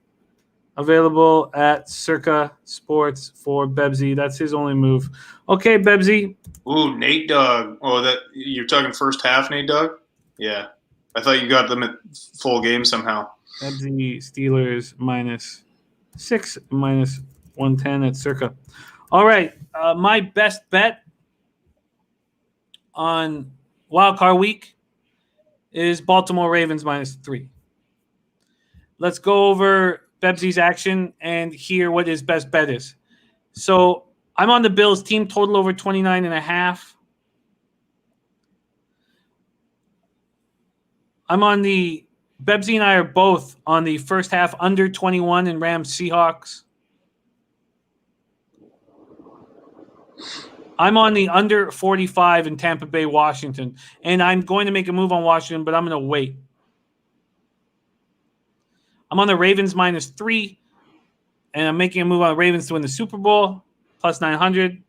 available at Circa Sports for Bebsie. That's his only move. Okay, Bebsie. Ooh, Nate Dogg. Oh, that you're talking first half, Nate Dogg? Yeah. I thought you got them at full game somehow. Bebsie Steelers -6 -110 at Circa. All right. My best bet on Wildcard Week is Baltimore Ravens -3. Let's go over Bebsie's action and hear what his best bet is. So I'm on the Bills team total over 29.5. I'm on the Bebsie and I are both on the first half under 21 in Rams Seahawks. I'm on the under 45 in Tampa Bay Washington, and I'm going to make a move on Washington, but I'm going to wait. I'm on the Ravens -3, and I'm making a move on the Ravens to win the Super Bowl, +900.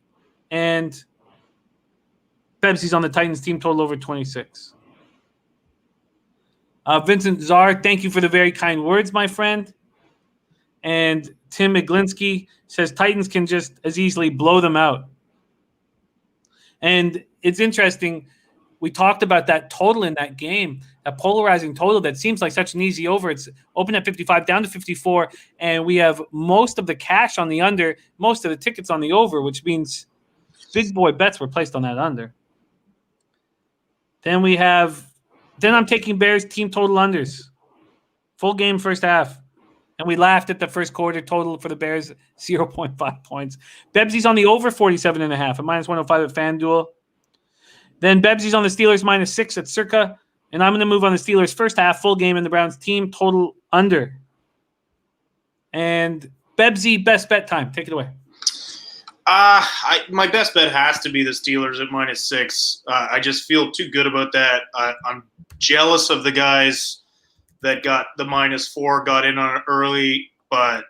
And Bebsie's on the Titans team total over 26. Vincent Czar, thank you for the very kind words, my friend. And Tim Iglinski says Titans can just as easily blow them out. And it's interesting. We talked about that total in that game, that polarizing total that seems like such an easy over. It's open at 55, down to 54, and we have most of the cash on the under, most of the tickets on the over, which means big boy bets were placed on that under. Then I'm taking Bears team total unders. Full game first half. And we laughed at the first quarter total for the Bears, 0.5 points. Bebsie's on the over 47.5 at -105 at FanDuel. Then Bebsie's on the Steelers -6 at Circa. And I'm going to move on the Steelers first half, full game in the Browns team total under. And Bebsie, best bet time. Take it away. My best bet has to be the Steelers at -6. I just feel too good about that. I'm jealous of the guys that got the -4, got in on it early. But,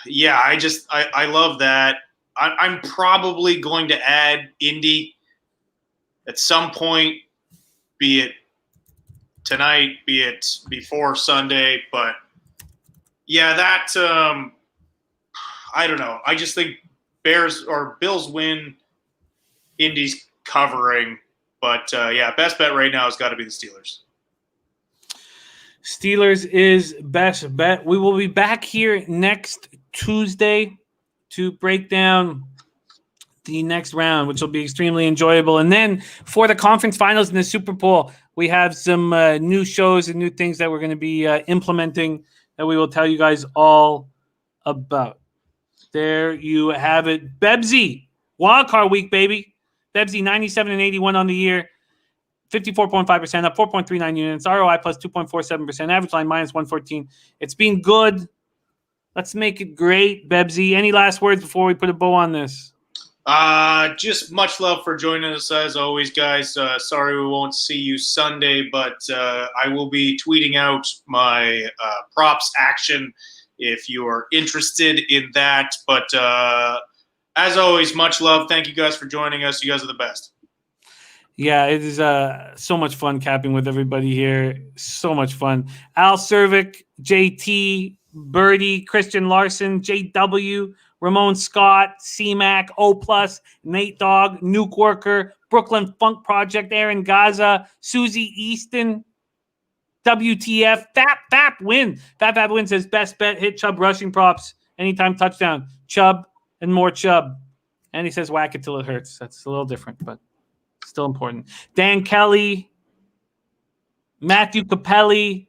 yeah, I love that. I'm probably going to add Indy at some point, be it tonight, be it before Sunday. But, yeah, that I don't know. I just think Bills win, Indy's covering. But, yeah, best bet right now has got to be the Steelers. Steelers is best bet. We will be back here next Tuesday to break down the next round, which will be extremely enjoyable. And then for the conference finals and the Super Bowl, we have some new shows and new things that we're going to be implementing that we will tell you guys all about. There you have it. Bebsie, Wildcard Week, baby. Bebsie, 97-81 on the year. 54.5%, up 4.39 units. ROI plus 2.47%. Average line -114. It's been good. Let's make it great, Bebsie. Any last words before we put a bow on this? Just much love for joining us as always, guys. Sorry we won't see you Sunday, but I will be tweeting out my props action if you are interested in that. But as always, much love. Thank you guys for joining us. You guys are the best. Yeah, it is so much fun capping with everybody here. So much fun. Al Cervic, JT, Birdie, Christian Larson, JW, Ramon Scott, CMAC, O+, Nate Dogg, Nuke Worker, Brooklyn Funk Project, Aaron Gaza, Susie Easton, WTF, Fap win. Fap win says best bet, hit Chubb rushing props, anytime touchdown. Chubb and more Chubb. And he says whack it till it hurts. That's a little different, but still important. Dan Kelly, Matthew Capelli,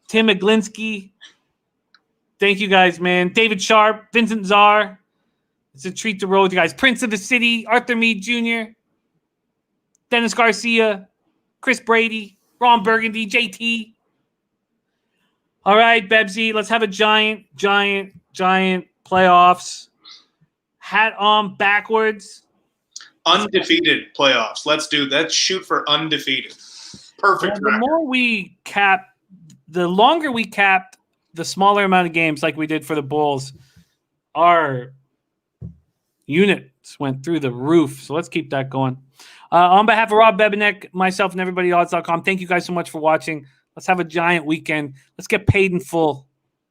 Tim Aglinski. Thank you guys, man. David Sharp, Vincent Czar. It's a treat to roll with you guys. Prince of the City, Arthur Meade Jr., Dennis Garcia, Chris Brady, Ron Burgundy, JT. All right, Bebsie, let's have a giant playoffs. Hat on backwards. Undefeated playoffs. Let's shoot for undefeated. Perfect. Well, the longer we cap, the smaller amount of games like we did for the Bulls, our units went through the roof. So let's keep that going. On behalf of Rob Bebenek, myself, and everybody at odds.com, thank you guys so much for watching. Let's have a giant weekend. Let's get paid in full.